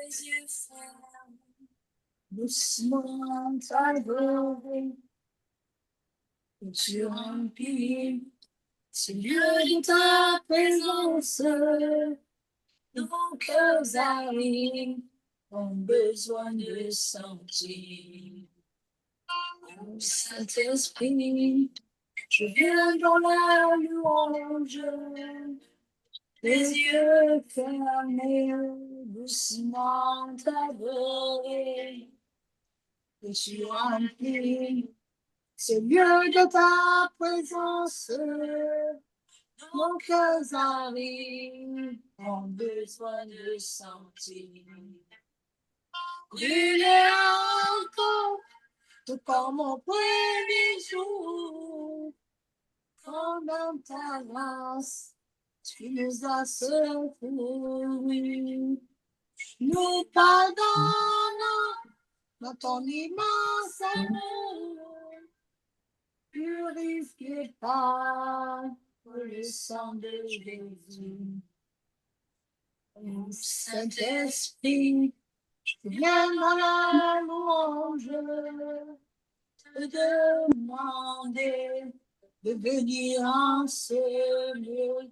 yeux fermes, doucement t'adorer. Et tu remplis ce lieu de ta présence. Nos cœurs arrivent, ont besoin de sentir. Oh, Saint-Esprit, je viens dans la louange. Les yeux fermés, doucement t'adorer. Et tu remplis ce lieu de ta présence. Mon cœur arrive, ont besoin de sentir. Brûler encore, tout comme au premier jour. Pendant ta grâce, tu nous as secourus. Nous pardonnons dans ton immense amour. Purifié par le sang de Jésus. Oh, Saint-Esprit, viens dans la louange, te demander de venir en ce lieu.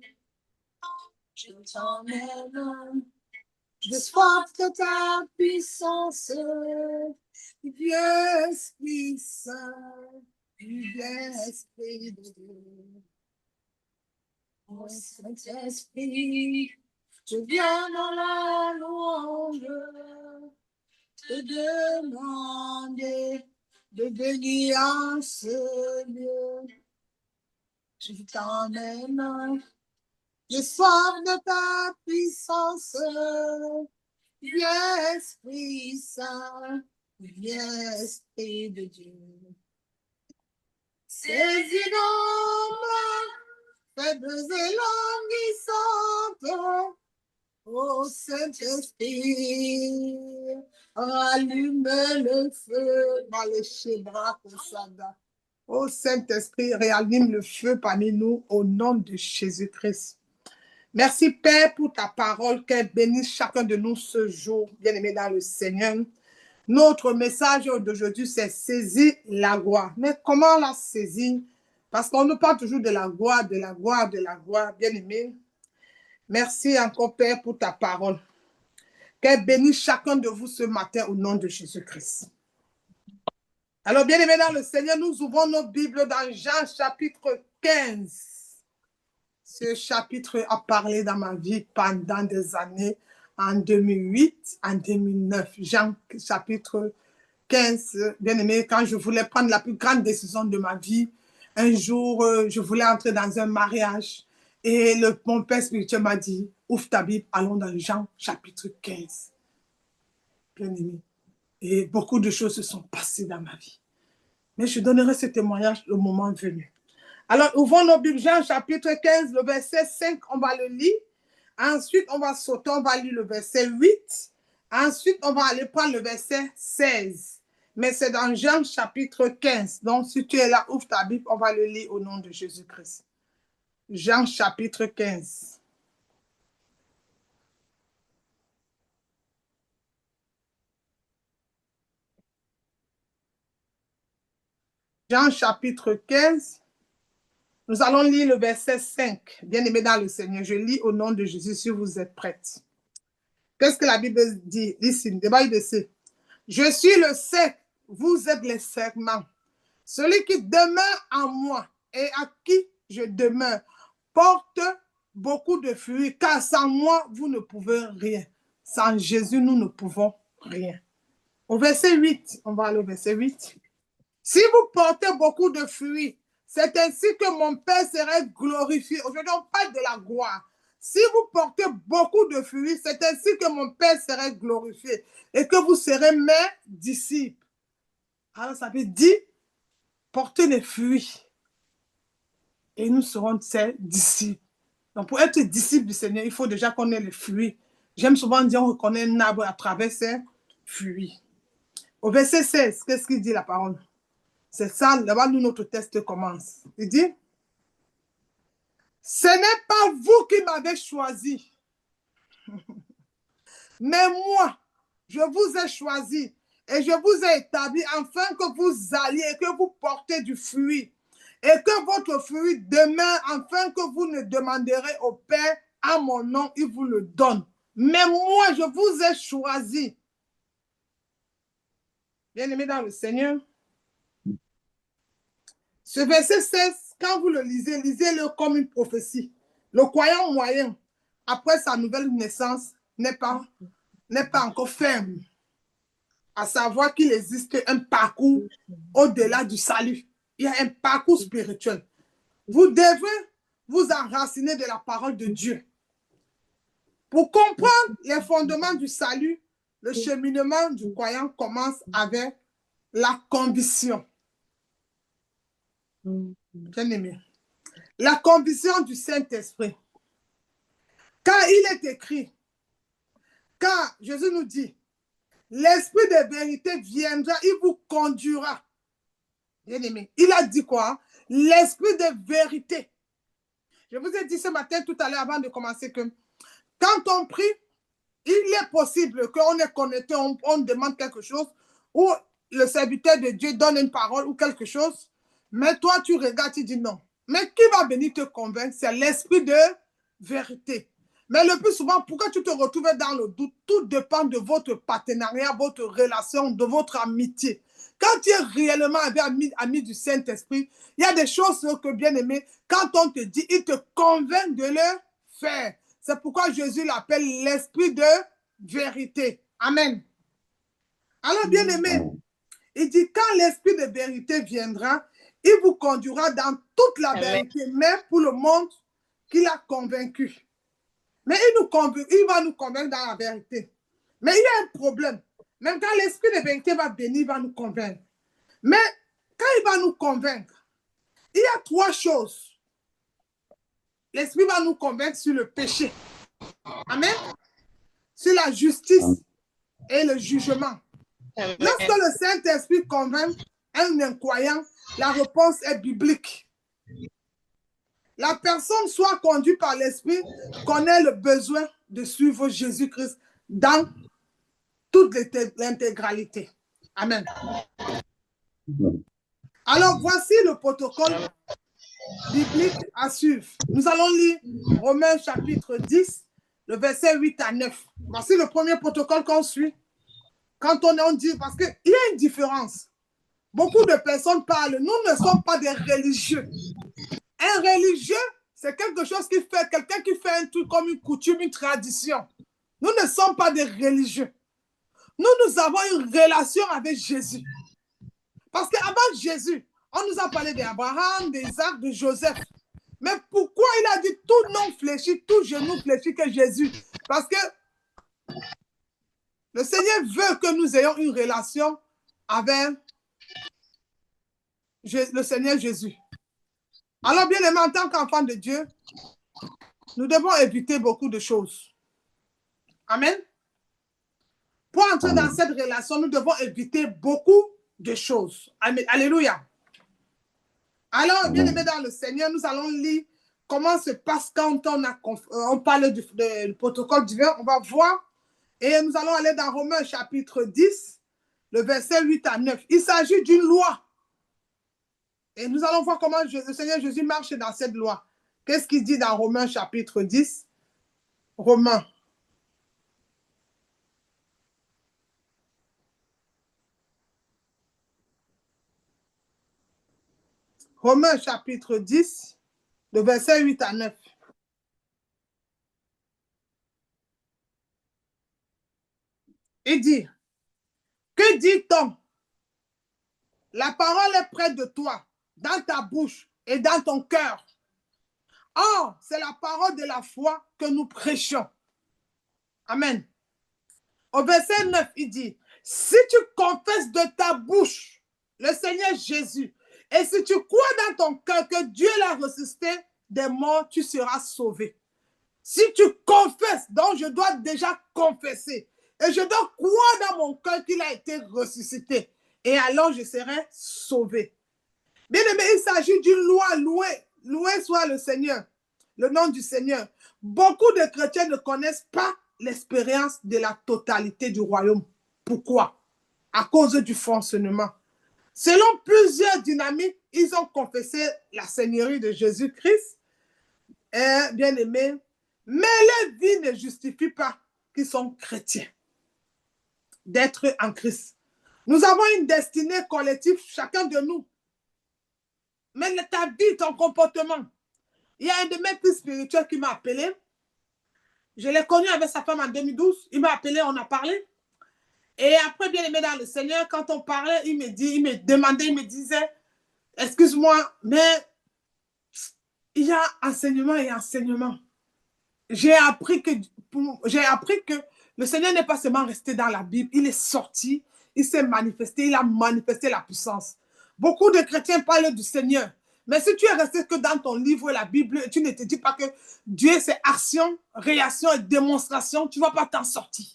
Je t'emmène, je soif de ta puissance. Viens, Esprit Saint, viens, Esprit de Dieu. Oh, Saint-Esprit, je viens dans la louange, te demander de venir en ce lieu. Je t'emmène, je soif de ta puissance. Viens, Esprit Saint, viens, Esprit de Dieu. Saisis nos faibles et languissantes. Ô Saint-Esprit, allume le feu dans les chébras Kosada. Ô Saint-Esprit, réallume le feu parmi nous au nom de Jésus-Christ. Merci Père pour ta parole, qu'elle bénisse chacun de nous ce jour, bien-aimé dans le Seigneur. Notre message d'aujourd'hui, c'est saisir la gloire. Mais comment la saisir? Parce qu'on nous parle toujours de la gloire, de la gloire, de la gloire, bien-aimé. Merci encore, Père, pour ta parole. Qu'elle bénisse chacun de vous ce matin au nom de Jésus-Christ. Alors, bien-aimés dans le Seigneur, nous ouvrons nos Bibles dans Jean chapitre 15. Ce chapitre a parlé dans ma vie pendant des années, en 2008, en 2009. Jean chapitre 15, bien-aimé, quand je voulais prendre la plus grande décision de ma vie, un jour, je voulais entrer dans un mariage. Et mon père spirituel m'a dit, ouvre ta Bible, allons dans Jean chapitre 15. Bien-aimé. Et beaucoup de choses se sont passées dans ma vie. Mais je donnerai ce témoignage le moment venu. Alors, ouvrons nos Bibles, Jean chapitre 15, le verset 5, on va le lire. Ensuite, on va sauter, on va lire le verset 8. Ensuite, on va aller prendre le verset 16. Mais c'est dans Jean chapitre 15. Donc, si tu es là, ouvre ta Bible, on va le lire au nom de Jésus-Christ. Jean chapitre 15. Jean chapitre 15. Nous allons lire le verset 5. Bien-aimé dans le Seigneur, je lis au nom de Jésus si vous êtes prêtes. Qu'est-ce que la Bible dit ici? Je suis le sec, vous êtes les serments. Celui qui demeure en moi et à qui je demeure porte beaucoup de fruits, car sans moi, vous ne pouvez rien. Sans Jésus, nous ne pouvons rien. Au verset 8, on va aller au verset 8. Si vous portez beaucoup de fruits, c'est ainsi que mon Père serait glorifié. Aujourd'hui, on parle de la gloire. Si vous portez beaucoup de fruits, c'est ainsi que mon Père serait glorifié et que vous serez mes disciples. Alors, ça veut dire porter les fruits et nous serons ses disciples. Donc, pour être disciple du Seigneur, il faut déjà qu'on ait les fruits. J'aime souvent dire on reconnaît un arbre à travers ses fruits. Au verset 16, qu'est-ce qu'il dit la parole? C'est ça, là-bas, nous, notre texte commence. Il dit, ce n'est pas vous qui m'avez choisi, mais moi, je vous ai choisi et je vous ai établi afin que vous alliez et que vous portez du fruit et que votre fruit demeure afin que vous ne demanderez au Père à mon nom, il vous le donne. Mais moi, je vous ai choisi. Bien-aimés dans le Seigneur, ce verset 16, quand vous le lisez, lisez-le comme une prophétie. Le croyant moyen, après sa nouvelle naissance, n'est pas encore ferme, à savoir qu'il existe un parcours au-delà du salut. Il y a un parcours spirituel. Vous devez vous enraciner de la parole de Dieu. Pour comprendre les fondements du salut, le cheminement du croyant commence avec la conviction. Bien-aimé, la conviction du Saint-Esprit. Car il est écrit, car Jésus nous dit, l'Esprit de vérité viendra, il vous conduira. Bien-aimé, il a dit quoi? L'Esprit de vérité. Je vous ai dit ce matin, tout à l'heure, avant de commencer, que quand on prie, il est possible qu'on est connecté, on demande quelque chose, ou le serviteur de Dieu donne une parole ou quelque chose, mais toi, tu regardes, tu dis non. Mais qui va venir te convaincre? C'est l'Esprit de vérité. Mais le plus souvent, pourquoi tu te retrouves dans le doute? Tout dépend de votre partenariat, votre relation, de votre amitié. Quand tu es réellement ami du Saint-Esprit, il y a des choses que, bien aimé, quand on te dit, il te convainc de le faire. C'est pourquoi Jésus l'appelle l'Esprit de vérité. Amen. Alors, bien aimé, il dit, quand l'Esprit de vérité viendra, il vous conduira dans toute la vérité, même pour le monde qu'il a convaincu. Mais il va nous convaincre dans la vérité. Mais il y a un problème. Même quand l'Esprit de vérité va venir, il va nous convaincre. Mais quand il va nous convaincre, il y a trois choses. L'Esprit va nous convaincre sur le péché. Amen. Sur la justice et le jugement. Lorsque le Saint-Esprit convainc un incroyant, la réponse est biblique. La personne, soit conduite par l'Esprit, connaît le besoin de suivre Jésus-Christ dans toute l'intégralité. Amen. Alors, voici le protocole biblique à suivre. Nous allons lire Romains chapitre 10, le verset 8 à 9. Voici le premier protocole qu'on suit. Quand on dit, parce qu'il y a une différence. Beaucoup de personnes parlent, nous ne sommes pas des religieux. Un religieux, c'est quelque chose qui fait, quelqu'un qui fait un truc comme une coutume, une tradition. Nous ne sommes pas des religieux. Nous avons une relation avec Jésus. Parce qu'avant Jésus, on nous a parlé d'Abraham, d'Isaac, de Joseph. Mais pourquoi il a dit tout nom fléchi, tout genou fléchi que Jésus? Parce que le Seigneur veut que nous ayons une relation avec le Seigneur Jésus. Alors, bien aimé, en tant qu'enfant de Dieu, nous devons éviter beaucoup de choses. Amen. Pour entrer dans cette relation, nous devons éviter beaucoup de choses. Amen. Alléluia. Alors, bien aimé dans le Seigneur, nous allons lire comment se passe quand on parle du protocole divin. On va voir. Et nous allons aller dans Romains chapitre 10, le verset 8 à 9. Il s'agit d'une loi. Et nous allons voir comment le Seigneur Jésus marche dans cette loi. Qu'est-ce qu'il dit dans Romains chapitre 10? Romains. Romains chapitre 10, le verset 8 à 9. Il dit, que dit-on? La parole est près de toi, dans ta bouche et dans ton cœur. Or, c'est la parole de la foi que nous prêchons. Amen. Au verset 9, il dit, si tu confesses de ta bouche le Seigneur Jésus, et si tu crois dans ton cœur que Dieu l'a ressuscité des morts, tu seras sauvé. Si tu confesses, donc je dois déjà confesser, et je dois croire dans mon cœur qu'il a été ressuscité, et alors je serai sauvé. Bien aimé, il s'agit d'une loi, loué soit le Seigneur, le nom du Seigneur. Beaucoup de chrétiens ne connaissent pas l'expérience de la totalité du royaume. Pourquoi? À cause du fonctionnement. Selon plusieurs dynamiques, ils ont confessé la seigneurie de Jésus-Christ, bien aimé, mais leur vie ne justifie pas qu'ils sont chrétiens, d'être en Christ. Nous avons une destinée collective, chacun de nous. Mais ta vie, ton comportement. Il y a un de mes fils spirituels qui m'a appelé. Je l'ai connu avec sa femme en 2012. Il m'a appelé, on a parlé. Et après, bien aimé dans le Seigneur, quand on parlait, il me demandait, il me disait, excuse-moi, mais il y a enseignement et enseignement. J'ai appris que le Seigneur n'est pas seulement resté dans la Bible, il est sorti, il s'est manifesté, il a manifesté la puissance. Beaucoup de chrétiens parlent du Seigneur, mais si tu es resté que dans ton livre, la Bible, tu ne te dis pas que Dieu, c'est action, réaction et démonstration, tu ne vas pas t'en sortir.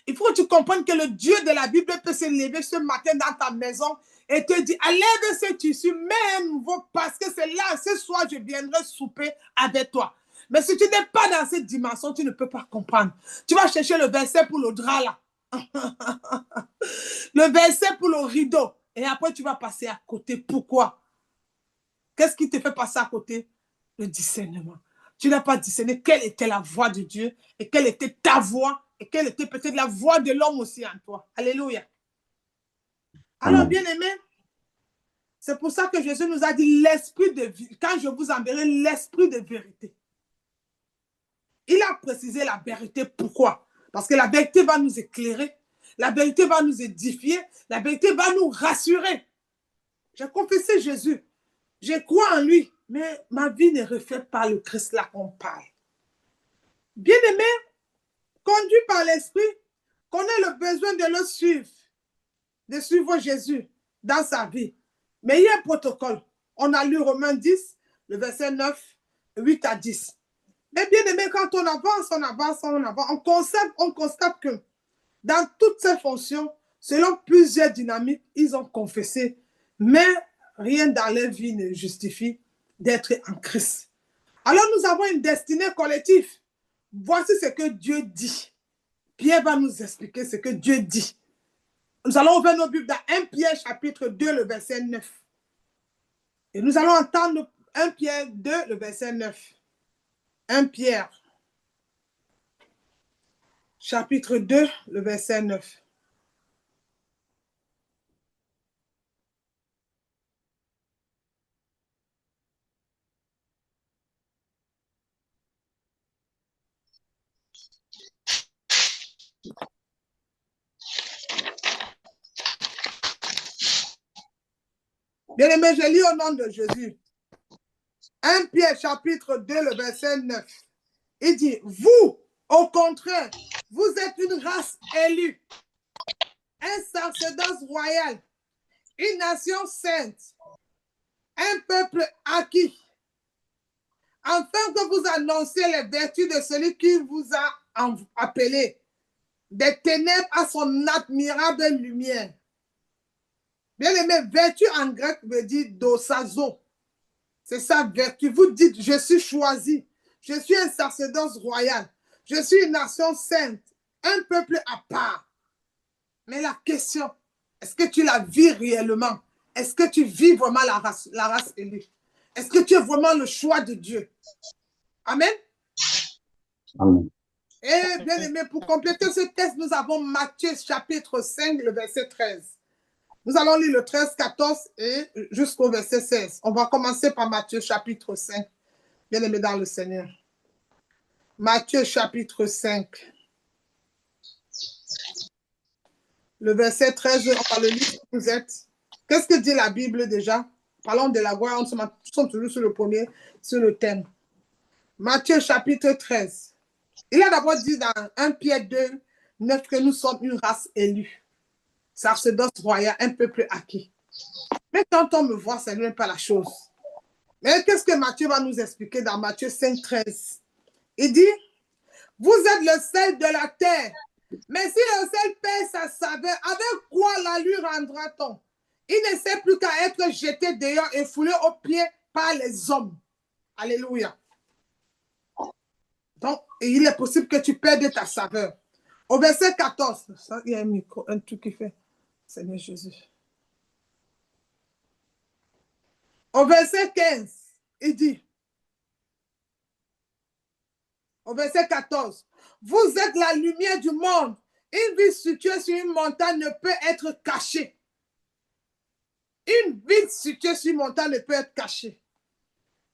Il faut que tu comprennes que le Dieu de la Bible peut se lever ce matin dans ta maison et te dire, enlève ce tissu, même parce que c'est là, ce soir, je viendrai souper avec toi. Mais si tu n'es pas dans cette dimension, tu ne peux pas comprendre. Tu vas chercher le verset pour le drap là. Le verset pour le rideau. Et après, tu vas passer à côté. Pourquoi? Qu'est-ce qui te fait passer à côté? Le discernement. Tu n'as pas discerné quelle était la voix de Dieu et quelle était ta voix et quelle était peut-être la voix de l'homme aussi en toi. Alléluia. Alors, bien aimé, c'est pour ça que Jésus nous a dit l'esprit de vie. Quand je vous enverrai l'esprit de vérité. Il a précisé la vérité. Pourquoi? Parce que la vérité va nous éclairer. La vérité va nous édifier. La vérité va nous rassurer. J'ai confessé Jésus. Je crois en lui. Mais ma vie ne reflète pas le Christ là qu'on parle. Bien-aimé, conduit par l'esprit, qu'on ait le besoin de le suivre. De suivre Jésus dans sa vie. Mais il y a un protocole. On a lu Romains 10, le verset 9, 8 à 10. Mais bien aimé, quand on avance, on constate que dans toutes ces fonctions, selon plusieurs dynamiques, ils ont confessé, mais rien dans leur vie ne justifie d'être en Christ. Alors nous avons une destinée collective. Voici ce que Dieu dit. Pierre va nous expliquer ce que Dieu dit. Nous allons ouvrir nos Bibles dans 1 Pierre chapitre 2, le verset 9. Et nous allons entendre 1 Pierre 2, le verset 9. 1 Pierre, chapitre 2, le verset 9. Bien-aimé, je lis au nom de Jésus. 1 Pierre, chapitre 2, le verset 9. Il dit, vous, au contraire, vous êtes une race élue, un sacerdoce royal, une nation sainte, un peuple acquis, afin que vous annonciez les vertus de celui qui vous a appelé des ténèbres à son admirable lumière. Bien aimé, vertu en grec veut dire dosazo. C'est ça, vertu. Vous dites, je suis choisi. Je suis un sacerdoce royal. Je suis une nation sainte. Un peuple à part. Mais la question, est-ce que tu la vis réellement? Est-ce que tu vis vraiment la race élue? Est-ce que tu es vraiment le choix de Dieu? Amen. Amen. Et bien aimé, pour compléter ce texte, nous avons Matthieu chapitre 5, le verset 13. Nous allons lire le 13, 14 et jusqu'au verset 16. On va commencer par Matthieu chapitre 5. Bien aimé dans le Seigneur. Matthieu chapitre 5. Le verset 13, on va le lire où vous êtes. Qu'est-ce que dit la Bible déjà? Parlons de la gloire, nous sommes toujours sur le premier, sur le thème. Matthieu chapitre 13. Il a d'abord dit dans 1 Pierre 2, 9 que nous sommes une race élue. Sacerdoce royal, un peuple acquis. Mais quand on me voit, ça n'est pas la chose. Mais qu'est-ce que Matthieu va nous expliquer dans Matthieu 5, 13? Il dit, vous êtes le sel de la terre. Mais si le sel perd sa saveur, avec quoi la lui rendra-t-on? Il ne sert plus qu'à être jeté dehors et foulé aux pieds par les hommes. Alléluia. Donc, il est possible que tu perdes ta saveur. Au verset 14, ça, il y a un truc qui fait. Seigneur Jésus. Au verset 15, il dit, au verset 14, vous êtes la lumière du monde. Une ville située sur une montagne ne peut être cachée. Une ville située sur une montagne ne peut être cachée.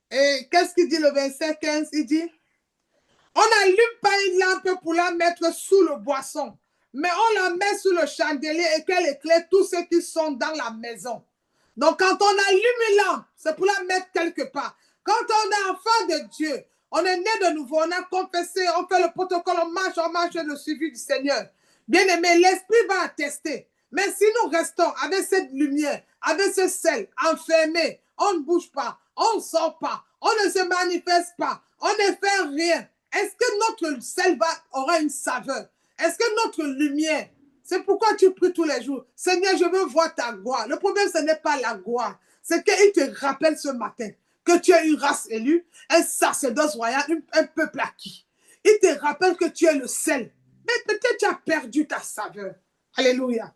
Et qu'est-ce qu'il dit le verset 15? Il dit, on n'allume pas une lampe pour la mettre sous le boisson, mais on la met sous le chandelier et qu'elle éclaire tous ceux qui sont dans la maison. Donc, quand on allume une lampe, c'est pour la mettre quelque part. Quand on est enfant de Dieu, on est né de nouveau, on a confessé, on fait le protocole, on marche le suivi du Seigneur. Bien aimé, l'Esprit va attester. Mais si nous restons avec cette lumière, avec ce sel, enfermés, on ne bouge pas, on ne sort pas, on ne se manifeste pas, on ne fait rien. Est-ce que notre sel aura une saveur? Est-ce que notre lumière, c'est pourquoi tu pries tous les jours. Seigneur, je veux voir ta gloire. Le problème, ce n'est pas la gloire. C'est qu'il te rappelle ce matin que tu es une race élue, un sacerdoce royal, un peuple acquis. Il te rappelle que tu es le sel. Mais peut-être tu as perdu ta saveur. Alléluia.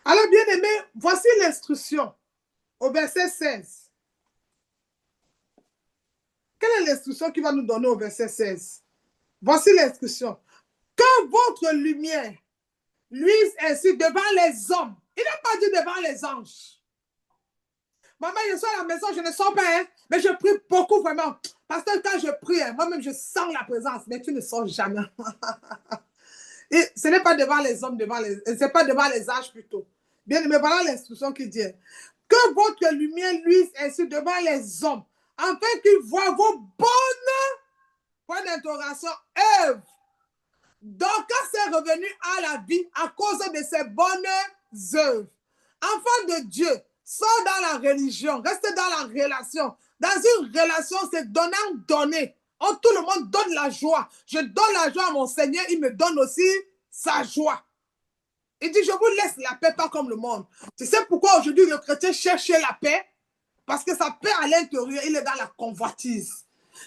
Alors, bien aimé, voici l'instruction au verset 16. Quelle est l'instruction qu'il va nous donner au verset 16? Voici l'instruction. Que votre lumière luise ainsi devant les hommes. Il n'a pas dit devant les anges. Maman, je suis à la maison, je ne sors pas, hein, mais je prie beaucoup vraiment. Parce que quand je prie, hein, moi-même, je sens la présence, mais tu ne sors jamais. Et ce n'est pas devant les hommes, c'est pas devant les anges plutôt. Bien, mais voilà l'instruction qui dit. Que votre lumière luise ainsi devant les hommes, afin qu'ils voient vos bonnes, point d'interrogation, œuvres. Donc, quand c'est revenu à la vie à cause de ses bonnes œuvres. Enfant de Dieu, sors dans la religion, reste dans la relation. Dans une relation, c'est donnant-donner. Oh, tout le monde donne la joie. Je donne la joie à mon Seigneur, il me donne aussi sa joie. Il dit, je vous laisse la paix, pas comme le monde. Tu sais pourquoi aujourd'hui le chrétien cherche la paix? Parce que sa paix à l'intérieur, il est dans la convoitise.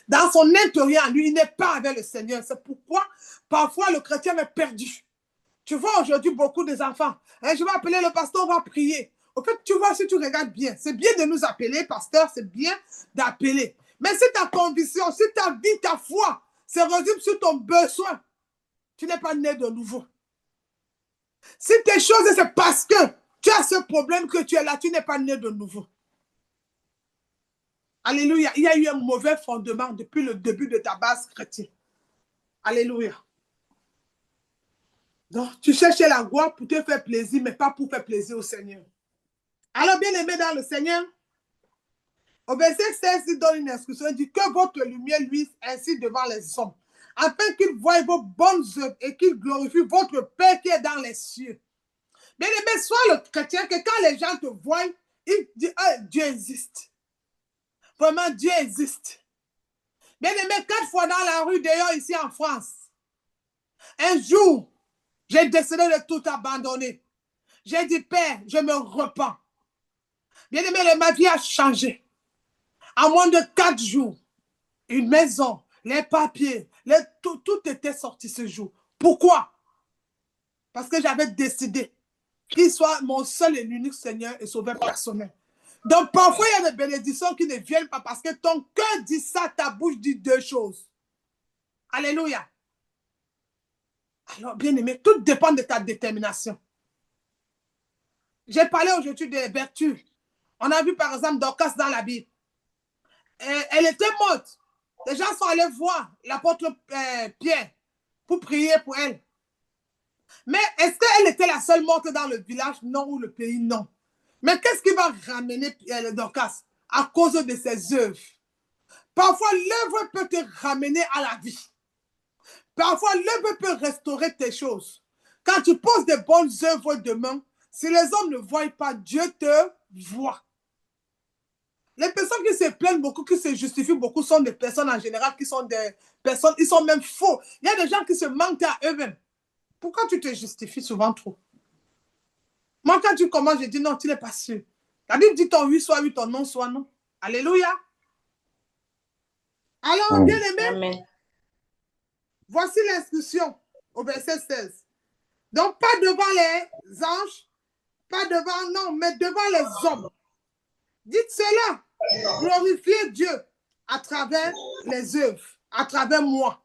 Dans son intérieur, lui, il n'est pas avec le Seigneur. C'est pourquoi, parfois, le chrétien est perdu. Tu vois aujourd'hui beaucoup des enfants. Hein, je vais appeler le pasteur, on va prier. En fait, tu vois, si tu regardes bien, c'est bien de nous appeler, pasteur, c'est bien d'appeler. Mais si ta conviction, si ta vie, ta foi, se résume sur ton besoin, tu n'es pas né de nouveau. Si tes choses, c'est parce que tu as ce problème que tu es là, tu n'es pas né de nouveau. Alléluia. Il y a eu un mauvais fondement depuis le début de ta base chrétienne. Alléluia. Donc, tu cherchais la gloire pour te faire plaisir, mais pas pour faire plaisir au Seigneur. Alors, bien aimé dans le Seigneur, au verset 16, il donne une instruction, il dit que votre lumière luise ainsi devant les hommes, afin qu'ils voient vos bonnes œuvres et qu'ils glorifient votre Père qui est dans les cieux. Bien aimé, sois le chrétien que quand les gens te voient, ils disent, oh, Dieu existe. Vraiment, Dieu existe. Bien aimé, 4 fois dans la rue dehors ici en France, un jour, j'ai décidé de tout abandonner. J'ai dit, Père, je me repens. Bien aimé, ma vie a changé. En moins de 4 jours, une maison, les papiers, tout était sorti ce jour. Pourquoi? Parce que j'avais décidé qu'il soit mon seul et unique Seigneur et sauveur personnel. Donc parfois, il y a des bénédictions qui ne viennent pas parce que ton cœur dit ça, ta bouche dit 2 choses. Alléluia. Alors, bien aimé, tout dépend de ta détermination. J'ai parlé aujourd'hui des vertus. On a vu par exemple Dorcas dans la Bible. Elle était morte. Les gens sont allés voir l'apôtre Pierre pour prier pour elle. Mais est-ce qu'elle était la seule morte dans le village? Non, ou le pays? Non. Mais qu'est-ce qui va ramener Dorcas? À cause de ses œuvres. Parfois, l'œuvre peut te ramener à la vie. Parfois, l'œuvre peut restaurer tes choses. Quand tu poses des bonnes œuvres demain, si les hommes ne voient pas, Dieu te voit. Les personnes qui se plaignent beaucoup, qui se justifient beaucoup, sont des personnes en général qui sont des personnes, ils sont même faux. Il y a des gens qui se mentent à eux-mêmes. Pourquoi tu te justifies souvent trop? Moi, quand tu commences, je dis non, tu n'es pas sûr. La Bible dit ton oui soit oui, ton non soit non. Alléluia. Alors, bien aimé, Amen. voici l'instruction au verset 16. Donc, pas devant les anges, pas devant, non, mais devant les hommes. Dites cela, glorifiez Dieu à travers les œuvres, à travers moi.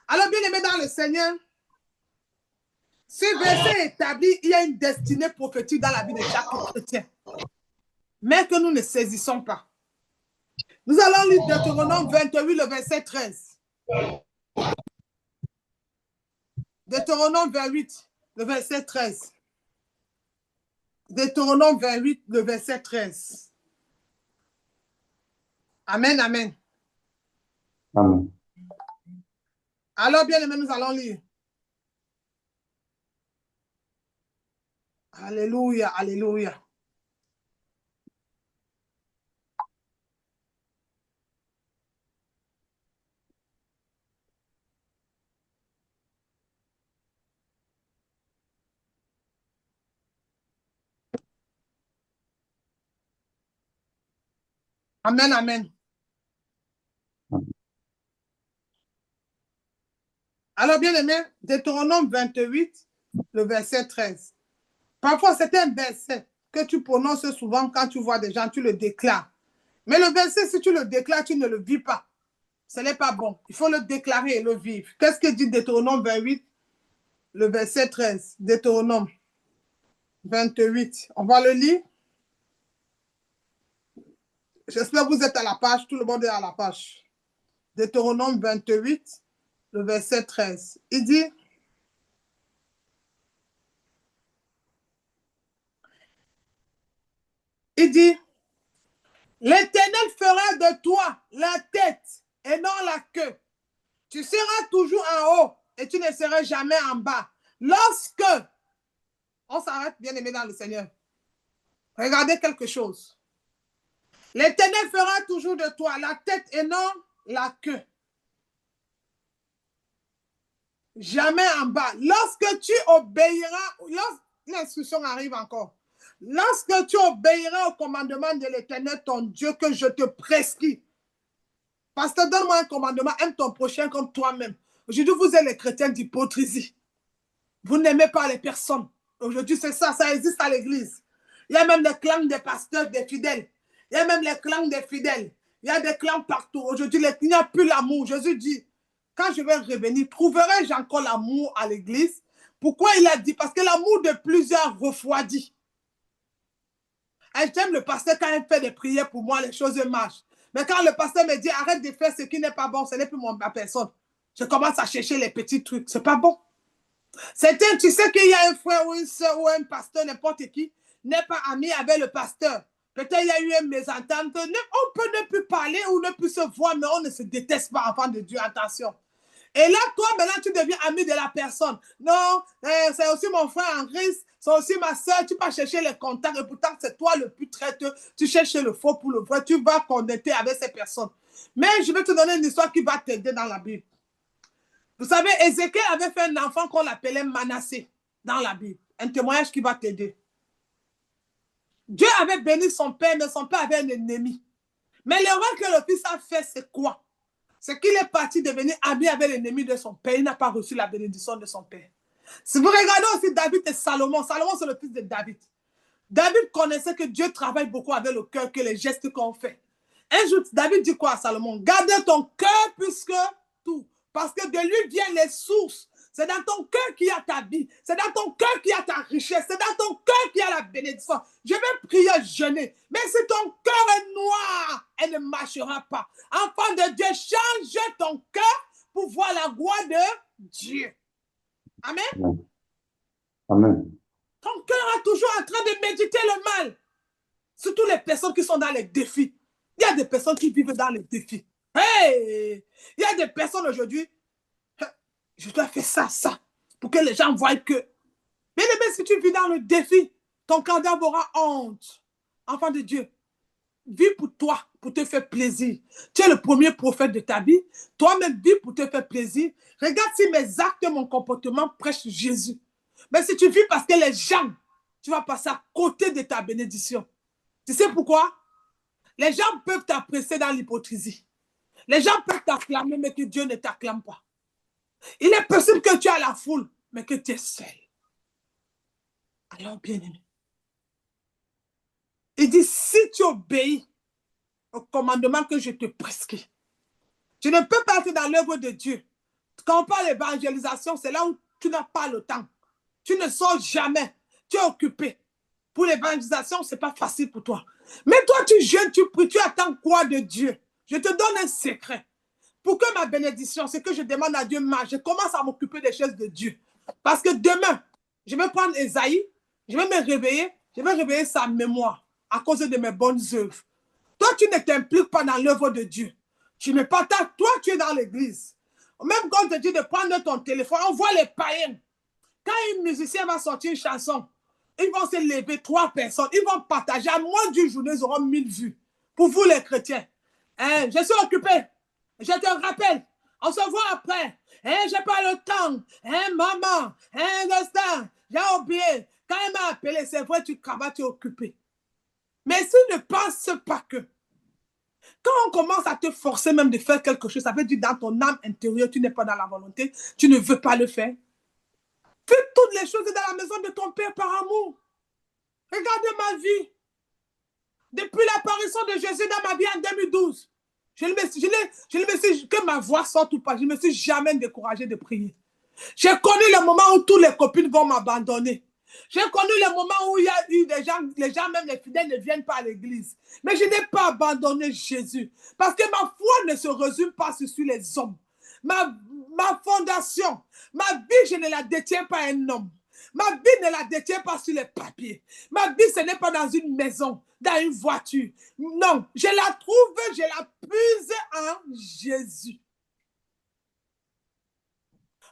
Alors, bien aimé dans le Seigneur, ce verset établit, il y a une destinée prophétique dans la vie de chaque chrétien, mais que nous ne saisissons pas. Nous allons lire Deutéronome 28, le verset 13. Deutéronome 28, le verset 13. Deutéronome 28, le verset 13. Amen, amen. Amen. Alors, bien aimé, nous allons lire. Alléluia, alléluia. Amen, amen. Alors, bien aimé, Deutéronome 28, le verset 13. Parfois, c'est un verset que tu prononces souvent quand tu vois des gens, tu le déclares. Mais le verset, si tu le déclares, tu ne le vis pas. Ce n'est pas bon. Il faut le déclarer et le vivre. Qu'est-ce que dit Deutéronome 28, le verset 13? Deutéronome 28. On va le lire. J'espère que vous êtes à la page. Tout le monde est à la page. Deutéronome 28, le verset 13. Il dit, l'Éternel fera de toi la tête et non la queue. Tu seras toujours en haut et tu ne seras jamais en bas. Lorsque, on s'arrête bien aimé dans le Seigneur, regardez quelque chose. L'Éternel fera toujours de toi la tête et non la queue. Jamais en bas. Lorsque tu obéiras, l'instruction arrive encore. Lorsque tu obéiras au commandement de l'Éternel, ton Dieu, que je te prescris. Pasteur, donne-moi un commandement, aime ton prochain comme toi-même. Aujourd'hui, vous êtes les chrétiens d'hypocrisie. Vous n'aimez pas les personnes. Aujourd'hui, c'est ça, ça existe à l'église. Il y a même des clans des pasteurs, des fidèles. Il y a même les clans des fidèles. Il y a des clans partout. Aujourd'hui, il n'y a plus l'amour. Jésus dit, quand je vais revenir, trouverai-je encore l'amour à l'église? Pourquoi il a dit? Parce que l'amour de plusieurs refroidit. J'aime le pasteur quand il fait des prières pour moi, les choses marchent. Mais quand le pasteur me dit, arrête de faire ce qui n'est pas bon, ce n'est plus ma personne. Je commence à chercher les petits trucs. C'est pas bon. Certains, tu sais qu'il y a un frère ou une soeur ou un pasteur, n'importe qui, n'est pas ami avec le pasteur. Peut-être il y a eu une mésentente. On peut ne plus parler ou ne plus se voir, mais on ne se déteste pas, enfant de Dieu. Attention. Et là, toi, maintenant, tu deviens ami de la personne. Non, c'est aussi mon frère en Christ, c'est aussi ma soeur. Tu vas chercher les contacts et pourtant, c'est toi le plus traître. Tu cherches le faux pour le vrai. Tu vas connecter avec ces personnes. Mais je vais te donner une histoire qui va t'aider dans la Bible. Vous savez, Ézéchiel avait fait un enfant qu'on l'appelait Manassé dans la Bible. Un témoignage qui va t'aider. Dieu avait béni son père, mais son père avait un ennemi. Mais l'erreur que le fils a fait, c'est quoi? C'est qu'il est parti devenir ami avec l'ennemi de son père. Il n'a pas reçu la bénédiction de son père. Si vous regardez aussi David et Salomon, Salomon c'est le fils de David. David connaissait que Dieu travaille beaucoup avec le cœur, que les gestes qu'on fait. Un jour, David dit quoi à Salomon? Garde ton cœur plus que tout. Parce que de lui viennent les sources. C'est dans ton cœur qu'il y a ta vie. C'est dans ton cœur qu'il y a ta richesse. C'est dans ton cœur qu'il y a la bénédiction. Je vais prier, jeûner. Mais si ton cœur est noir, elle ne marchera pas. Enfant de Dieu, change ton cœur pour voir la gloire de Dieu. Amen. Amen. Ton cœur est toujours en train de méditer le mal. Surtout les personnes qui sont dans les défis. Il y a des personnes qui vivent dans les défis. Hey! Il y a des personnes aujourd'hui, je dois faire ça, ça, pour que les gens voient que. Mais si tu vis dans le défi, ton cadavre aura honte. Enfant de Dieu, vis pour toi, pour te faire plaisir. Tu es le premier prophète de ta vie. Toi-même, vis pour te faire plaisir. Regarde si mes actes, mon comportement prêchent Jésus. Mais si tu vis parce que les gens, tu vas passer à côté de ta bénédiction. Tu sais pourquoi? Les gens peuvent t'apprécier dans l'hypocrisie. Les gens peuvent t'acclamer, mais que Dieu ne t'acclame pas. Il est possible que tu aies la foule, mais que tu es seul. Alors, bien-aimé, il dit, si tu obéis au commandement que je te prescris, tu ne peux pas être dans l'œuvre de Dieu. Quand on parle d'évangélisation, c'est là où tu n'as pas le temps. Tu ne sors jamais. Tu es occupé. Pour l'évangélisation, ce n'est pas facile pour toi. Mais toi, tu jeûnes, tu pries, tu attends quoi de Dieu? Je te donne un secret. Pour que ma bénédiction, c'est que je demande à Dieu, je commence à m'occuper des choses de Dieu. Parce que demain, je vais prendre Esaïe, je vais me réveiller, je vais réveiller sa mémoire à cause de mes bonnes œuvres. Toi, tu ne t'impliques pas dans l'œuvre de Dieu. Tu n'es pas toi, tu es dans l'église. Même quand on te dit de prendre ton téléphone, on voit les païens. Quand un musicien va sortir une chanson, ils vont se lever 3 personnes, ils vont partager. À moins d'une journée, ils auront 1000 vues. Pour vous, les chrétiens, hein, je suis occupé. Je te rappelle, on se voit après. Hein, j'ai pas le temps. Hein, maman, hein, Dostin, j'ai oublié. Quand elle m'a appelé, c'est vrai, tu travailles, tu es occupé. Mais si ne pense pas que quand on commence à te forcer même de faire quelque chose, ça veut dire dans ton âme intérieure, tu n'es pas dans la volonté, tu ne veux pas le faire. Fais toutes les choses dans la maison de ton Père par amour. Regardez ma vie. Depuis l'apparition de Jésus dans ma vie en 2012, je ne me suis que ma voix sorte ou pas, je ne me suis jamais découragée de prier. J'ai connu le moment où toutes les copines vont m'abandonner. J'ai connu le moment où il y a eu des gens, les gens, même les fidèles, ne viennent pas à l'église. Mais je n'ai pas abandonné Jésus. Parce que ma foi ne se résume pas sur les hommes. Ma fondation, ma vie, je ne la détiens pas un homme. Ma vie ne la détient pas sur les papiers. Ma vie, ce n'est pas dans une maison, dans une voiture. Non, je la trouve, je la puise en Jésus.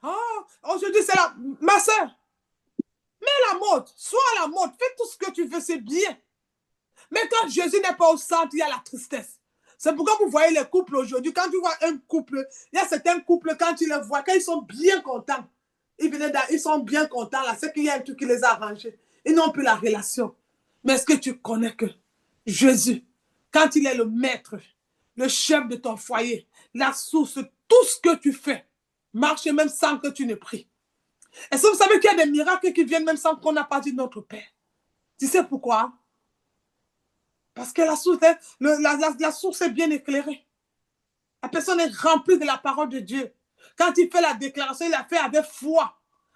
Oh, aujourd'hui, c'est la... Ma soeur, mets la mode, sois à la mode, fais tout ce que tu veux, c'est bien. Mais quand Jésus n'est pas au centre, il y a la tristesse. C'est pourquoi vous voyez les couples aujourd'hui. Quand tu vois un couple, il y a certains couples, quand tu les vois, quand ils sont bien contents, ils sont bien contents, là, c'est qu'il y a un truc qui les a arrangés. Ils n'ont plus la relation. Mais est-ce que tu connais que Jésus, quand il est le maître, le chef de ton foyer, la source, tout ce que tu fais, marche même sans que tu ne pries. Est-ce que vous savez qu'il y a des miracles qui viennent même sans qu'on n'a pas dit notre Père? Tu sais pourquoi? Parce que la source est bien éclairée. La personne est remplie de la parole de Dieu. Quand il fait la déclaration, il la fait avec foi,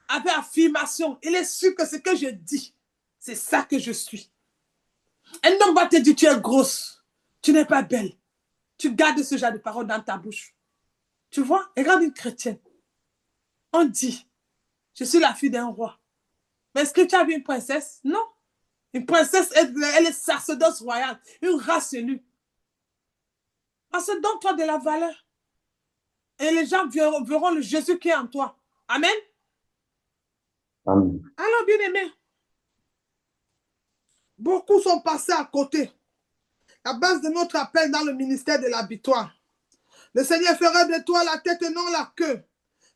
avec affirmation. Il est sûr que ce que je dis, c'est ça que je suis. Un homme va te dire, tu es grosse, tu n'es pas belle. Tu gardes ce genre de paroles dans ta bouche. Tu vois, regarde une chrétienne. On dit, je suis la fille d'un roi. Mais est-ce que tu as vu une princesse? Non. Une princesse, elle est sacerdoce royale, une race élue. Parce que donne-toi de la valeur. Et les gens verront le Jésus qui est en toi. Amen. Amen. Alors, bien-aimés, beaucoup sont passés à côté. La base de notre appel dans le ministère de la victoire. Le Seigneur fera de toi la tête et non la queue.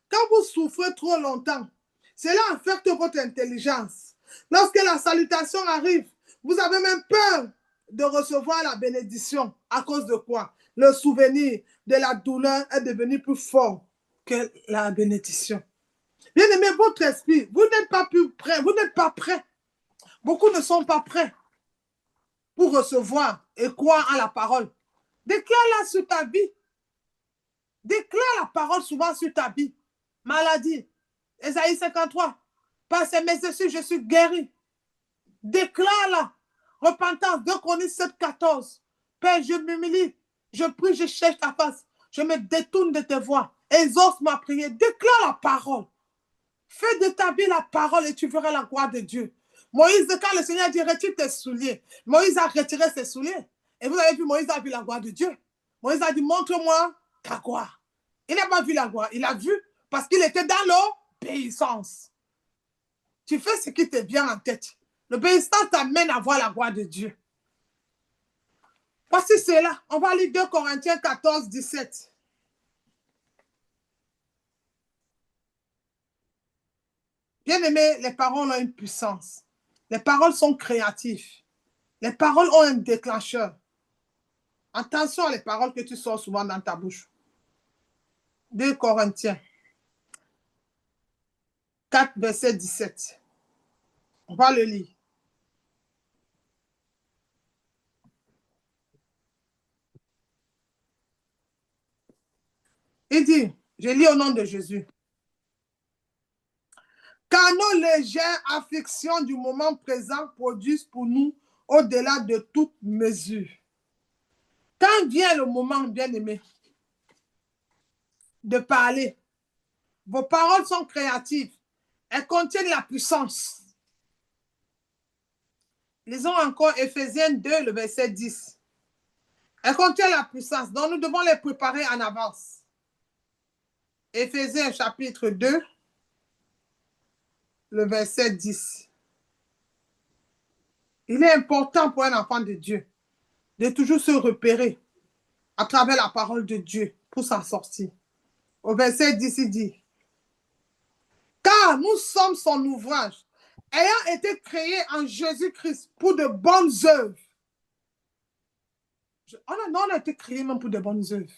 Quand vous souffrez trop longtemps, cela affecte votre intelligence. Lorsque la salutation arrive, vous avez même peur de recevoir la bénédiction. À cause de quoi? Le souvenir de la douleur est devenu plus fort que la bénédiction. Bien aimé, votre esprit, vous n'êtes pas plus prêt, vous n'êtes pas prêt. Beaucoup ne sont pas prêts pour recevoir et croire en la parole. Déclare-la sur ta vie. Déclare la parole souvent sur ta vie. Maladie. Ésaïe 53. Par ses blessures, je suis guéri. Déclare-la. Repentance. 2 Chroniques 7, 14. Père, je m'humilie. Je prie, je cherche ta face. Je me détourne de tes voies. Exauce ma prière. Déclare la parole. Fais de ta vie la parole et tu verras la gloire de Dieu. Moïse, quand le Seigneur dit retire tes souliers, Moïse a retiré ses souliers. Et vous avez vu, Moïse a vu la gloire de Dieu. Moïse a dit, montre-moi ta gloire. Il n'a pas vu la gloire, il a vu parce qu'il était dans l'obéissance. Tu fais ce qui te vient en tête. L'obéissance t'amène à voir la gloire de Dieu. Voici cela. On va lire 2 Corinthiens 14, 17. Bien aimé, les paroles ont une puissance. Les paroles sont créatives. Les paroles ont un déclencheur. Attention à les paroles que tu sors souvent dans ta bouche. 2 Corinthiens 4, verset 17. On va le lire. Il dit, je lis au nom de Jésus. Car nos légères afflictions du moment présent produisent pour nous au-delà de toute mesure. Quand vient le moment, bien-aimé, de parler, vos paroles sont créatives. Elles contiennent la puissance. Lisons encore Éphésiens 2, le verset 10. Elles contiennent la puissance, donc nous devons les préparer en avance. Éphésiens chapitre 2, le verset 10. Il est important pour un enfant de Dieu de toujours se repérer à travers la parole de Dieu pour s'en sortir. Au verset 10, il dit, car nous sommes son ouvrage, ayant été créés en Jésus-Christ pour de bonnes œuvres. On a été créés même pour de bonnes œuvres.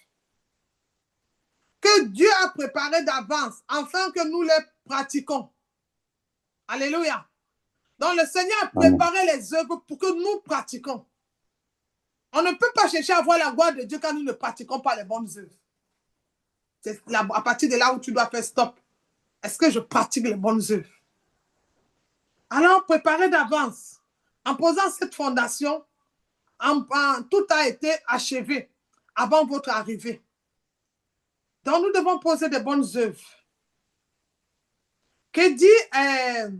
Que Dieu a préparé d'avance afin que nous les pratiquons. Alléluia. Donc le Seigneur a préparé les œuvres pour que nous pratiquons. On ne peut pas chercher à voir la gloire de Dieu quand nous ne pratiquons pas les bonnes œuvres. C'est à partir de là où tu dois faire stop. Est-ce que je pratique les bonnes œuvres? Alors, préparez d'avance. En posant cette fondation, tout a été achevé avant votre arrivée. Donc, nous devons poser des bonnes œuvres. Que dit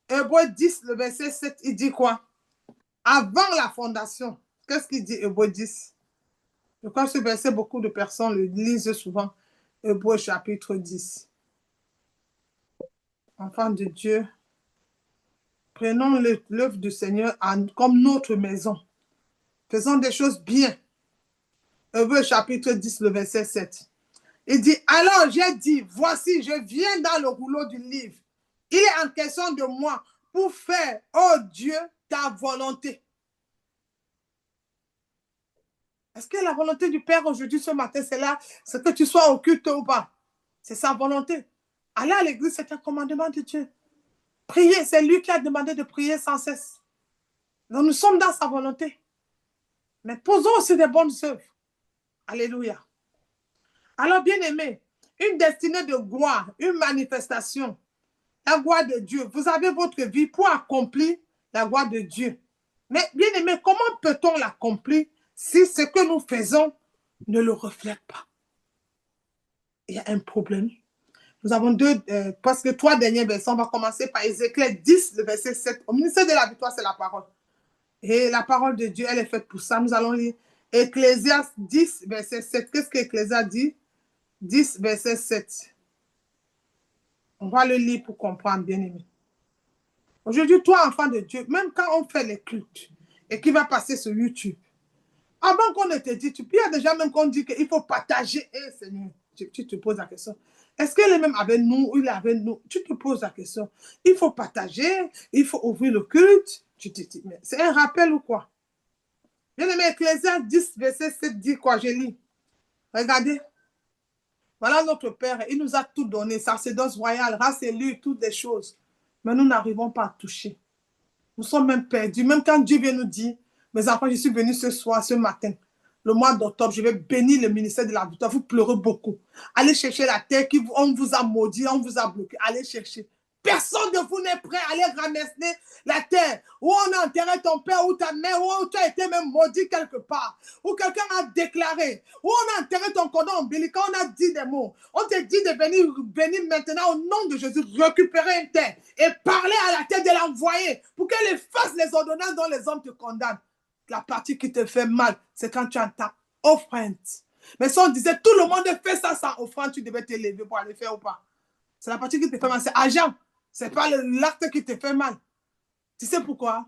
Hébreux 10, le verset 7, il dit quoi? Avant la fondation. Qu'est-ce qu'il dit Hébreux 10? Je crois que ce verset, beaucoup de personnes le lisent souvent. Hébreux chapitre 10. Enfants de Dieu, prenons l'œuvre du Seigneur comme notre maison. Faisons des choses bien. Hébreux chapitre 10, le verset 7. Il dit, alors j'ai dit, voici, je viens dans le rouleau du livre. Il est en question de moi pour faire, oh Dieu, ta volonté. Est-ce que la volonté du Père aujourd'hui, ce matin, c'est là, c'est que tu sois au culte ou pas? C'est sa volonté. Aller à l'église, c'est un commandement de Dieu. Prier, c'est lui qui a demandé de prier sans cesse. Donc nous sommes dans sa volonté. Mais posons aussi des bonnes œuvres. Alléluia. Alors, bien-aimés, une destinée de gloire, une manifestation, la gloire de Dieu. Vous avez votre vie pour accomplir la gloire de Dieu. Mais, bien-aimés, comment peut-on l'accomplir si ce que nous faisons ne le reflète pas? Il y a un problème. Nous avons presque 3 derniers versets. On va commencer par Ézéchiel 10, le verset 7. Au ministère de la victoire, c'est la parole. Et la parole de Dieu, elle est faite pour ça. Nous allons lire Ecclésiaste 10, verset 7. Qu'est-ce qu'Ecclésiaste dit? 10, verset 7. On va le lire pour comprendre, bien-aimé. Aujourd'hui, toi, enfant de Dieu, même quand on fait les cultes et qu'il va passer sur YouTube, avant qu'on ne te dise, il y a déjà même qu'on dit qu'il faut partager. Seigneur, tu te poses la question. Est-ce qu'il est même avec nous ou il est avec nous? Tu te poses la question. Il faut partager, il faut ouvrir le culte. Tu te dis, mais c'est un rappel ou quoi? Bien-aimé, Ecclésiaste 10, verset 7 dit quoi? Je lis. Regardez. Voilà notre Père, il nous a tout donné, sacerdoce royal, race élue, toutes les choses. Mais nous n'arrivons pas à toucher. Nous sommes même perdus. Même quand Dieu vient nous dire, mes enfants, je suis venu ce soir, ce matin, le mois d'octobre, je vais bénir le ministère de la victoire. Vous pleurez beaucoup. Allez chercher la terre, on vous a maudit, on vous a bloqué. Allez chercher. Personne de vous n'est prêt à aller ramasser la terre où on a enterré ton père ou ta mère, où tu as été même maudit quelque part, où quelqu'un a déclaré, où on a enterré ton cordon ombilical, on a dit des mots. On te dit de venir maintenant au nom de Jésus, récupérer une terre et parler à la terre de l'envoyer pour qu'elle efface les ordonnances dont les hommes te condamnent. La partie qui te fait mal, c'est quand tu as ta offrande. Mais si on disait tout le monde fait ça sans offrande, tu devais te lever pour aller faire ou pas. C'est la partie qui te fait mal, c'est argent. Ce n'est pas l'acte qui te fait mal. Tu sais pourquoi?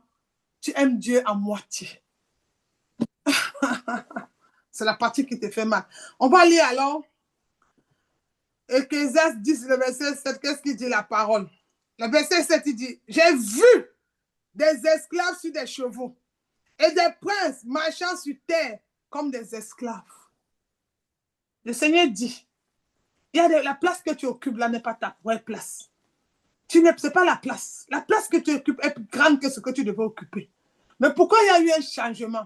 Tu aimes Dieu à moitié. C'est la partie qui te fait mal. On va lire alors Ecclésiaste 10, le verset 7. Qu'est-ce qu'il dit la parole? Le verset 7, il dit, j'ai vu des esclaves sur des chevaux et des princes marchant sur terre comme des esclaves. Le Seigneur dit, la place que tu occupes là n'est pas ta vraie place. Ce n'est pas la place. La place que tu occupes est plus grande que ce que tu devais occuper. Mais pourquoi il y a eu un changement?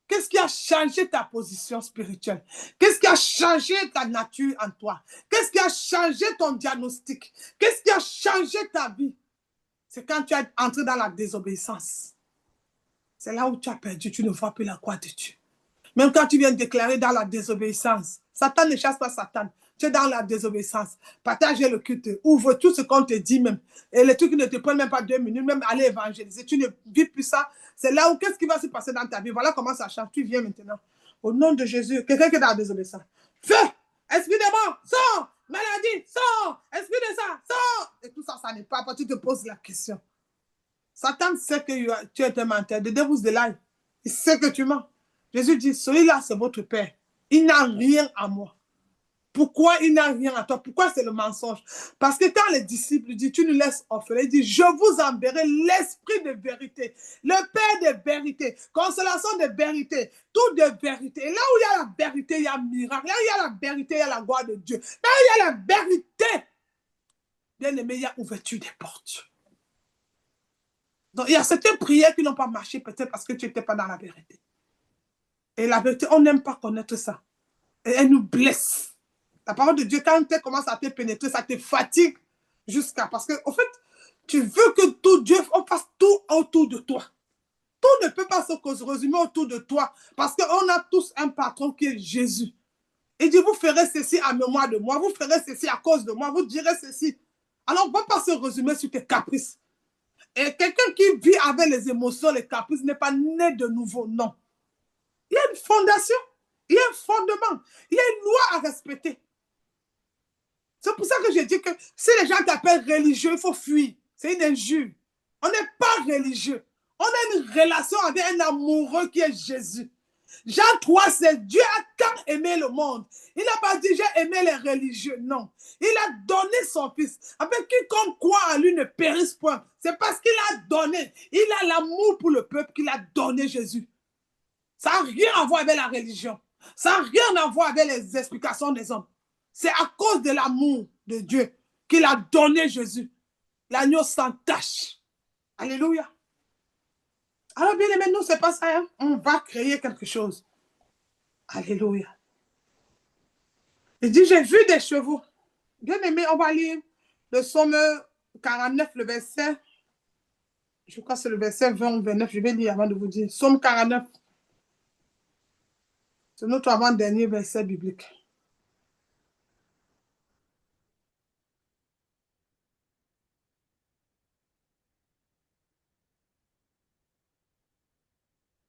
Qu'est-ce qui a changé ta position spirituelle? Qu'est-ce qui a changé ta nature en toi? Qu'est-ce qui a changé ton diagnostic? Qu'est-ce qui a changé ta vie? C'est quand tu es entré dans la désobéissance. C'est là où tu as perdu, tu ne vois plus la croix de Dieu. Même quand tu viens déclarer dans la désobéissance, Satan ne chasse pas Satan. Tu es dans la désobéissance. Partage le culte, ouvre tout ce qu'on te dit même. Et les trucs ne te prennent même pas 2 minutes, même aller évangéliser. Tu ne vis plus ça. C'est là où qu'est-ce qui va se passer dans ta vie. Voilà comment ça change. Tu viens maintenant. Au nom de Jésus, quelqu'un qui est dans la désobéissance. Feu! Esprit de mort, sors! Maladie, sors! Esprit de ça, sors! Et tout ça, ça n'est pas. Tu te poses la question. Satan sait que tu es un menteur. The devil's the lie. Il sait que tu mens. Jésus dit, celui-là, c'est votre Père. Il n'a rien à moi. Pourquoi il n'a rien à toi? Pourquoi c'est le mensonge? Parce que quand les disciples disent, tu nous laisses orphelins, il dit, je vous enverrai l'esprit de vérité, le Père de vérité, consolation de vérité, tout de vérité. Et là où il y a la vérité, il y a un miracle. Là où il y a la vérité, il y a la gloire de Dieu. Là où il y a la vérité, bien aimé, il y a ouverture des portes. Donc, il y a certaines prières qui n'ont pas marché, peut-être parce que tu n'étais pas dans la vérité. Et la vérité, on n'aime pas connaître ça. Et elle nous blesse. La parole de Dieu, quand elle commence à te pénétrer, ça te fatigue jusqu'à... Parce qu'au fait, tu veux que tout Dieu, on fasse tout autour de toi. Tout ne peut pas se résumer autour de toi. Parce qu'on a tous un patron qui est Jésus. Il dit, vous ferez ceci à mémoire de moi. Vous ferez ceci à cause de moi. Vous direz ceci. Alors, on ne va pas se résumer sur tes caprices. Et quelqu'un qui vit avec les émotions, les caprices, n'est pas né de nouveau, non. Il y a une fondation, il y a un fondement, il y a une loi à respecter. C'est pour ça que je dis que si les gens t'appellent religieux, il faut fuir. C'est une injure. On n'est pas religieux. On a une relation avec un amoureux qui est Jésus. Jean 3, c'est Dieu a tant aimé le monde. Il n'a pas dit j'ai aimé les religieux. Non. Il a donné son fils. Avec quiconque croit en lui ne périsse point. C'est parce qu'il a donné. Il a l'amour pour le peuple qu'il a donné Jésus. Ça n'a rien à voir avec la religion. Ça n'a rien à voir avec les explications des hommes. C'est à cause de l'amour de Dieu qu'il a donné Jésus. L'agneau sans tache. Alléluia. Alors bien aimé, nous, c'est pas ça. Hein? On va créer quelque chose. Alléluia. Il dit, j'ai vu des chevaux. Bien aimé, on va lire le psaume 49, le verset. Je crois que c'est le verset 20 ou 29. Je vais lire avant de vous dire. Psaume 49. C'est notre avant-dernier verset biblique.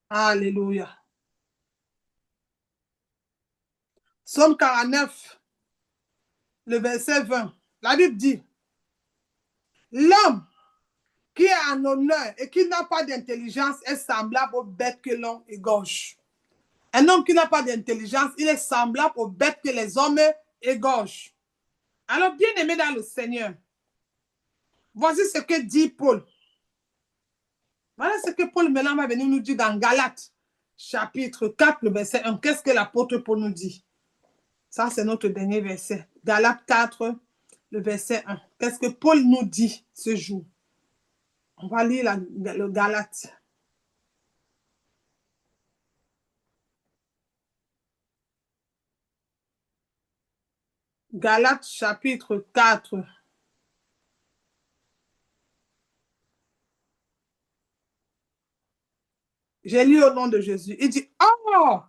Alléluia. Psaume 49, le verset 20. La Bible dit, l'homme qui est en honneur et qui n'a pas d'intelligence est semblable aux bêtes que l'on égorge. Un homme qui n'a pas d'intelligence, il est semblable aux bêtes que les hommes égorgent. Alors, bien aimé dans le Seigneur, voici ce que dit Paul. Voilà ce que Paul maintenant va venir nous dire dans Galates, chapitre 4, le verset 1. Qu'est-ce que l'apôtre Paul nous dit? Ça, c'est notre dernier verset. Galates 4, le verset 1. Qu'est-ce que Paul nous dit ce jour? On va lire le Galates. Galates, chapitre 4. J'ai lu au nom de Jésus. Il dit, oh,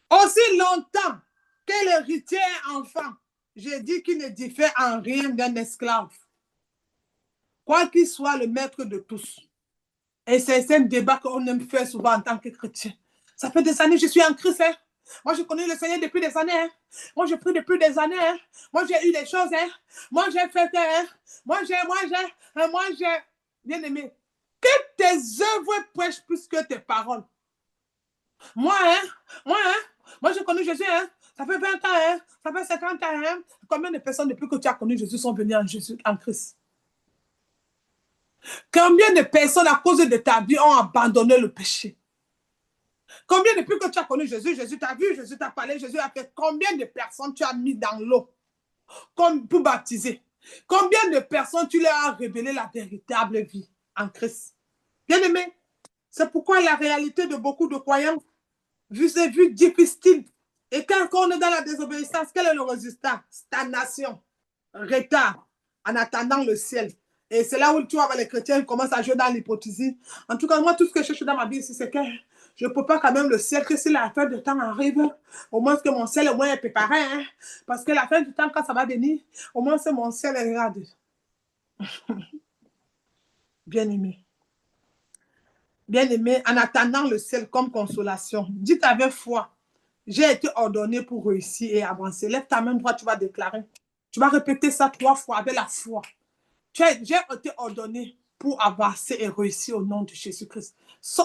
aussi longtemps que l'héritier est enfant, j'ai dit qu'il ne diffère en rien d'un esclave, quoi qu'il soit le maître de tous. Et c'est un débat qu'on aime faire souvent en tant que chrétien. Ça fait des années que je suis en Christ. Hein? Moi, je connais le Seigneur depuis des années. Hein? Moi, je prie depuis des années. Hein? Moi, j'ai eu des choses. Hein? Moi, j'ai fait. Hein? Moi, j'ai. Bien aimé. Que tes œuvres prêchent plus que tes paroles. Moi, je connais Jésus. Hein? Ça fait 20 ans. Hein? Ça fait 50 ans. Hein? Combien de personnes, depuis que tu as connu Jésus, sont venues en Christ? Combien de personnes, à cause de ta vie, ont abandonné le péché? Combien depuis que tu as connu Jésus, Jésus t'a vu, Jésus t'a parlé, Jésus a fait combien de personnes tu as mis dans l'eau comme pour baptiser? Combien de personnes tu leur as révélé la véritable vie en Christ? Bien-aimé, c'est pourquoi la réalité de beaucoup de croyants, c'est vu difficile. Et quand on est dans la désobéissance, quel est le résultat? Stagnation, retard, en attendant le ciel. Et c'est là où tu vois les chrétiens commencent à jouer dans l'hypocrisie. En tout cas, moi, tout ce que je cherche dans ma vie, c'est que je ne peux pas quand même le ciel, que si la fin du temps arrive, au moins que mon ciel au moins est préparé. Hein? Parce que la fin du temps, quand ça va venir, au moins c'est mon ciel est regarde. Bien-aimé. Bien-aimé, en attendant le ciel comme consolation, dites avec foi, j'ai été ordonné pour réussir et avancer. Lève ta main droite, tu vas déclarer. Tu vas répéter ça 3 fois avec la foi. J'ai été ordonné pour avancer et réussir au nom de Jésus-Christ.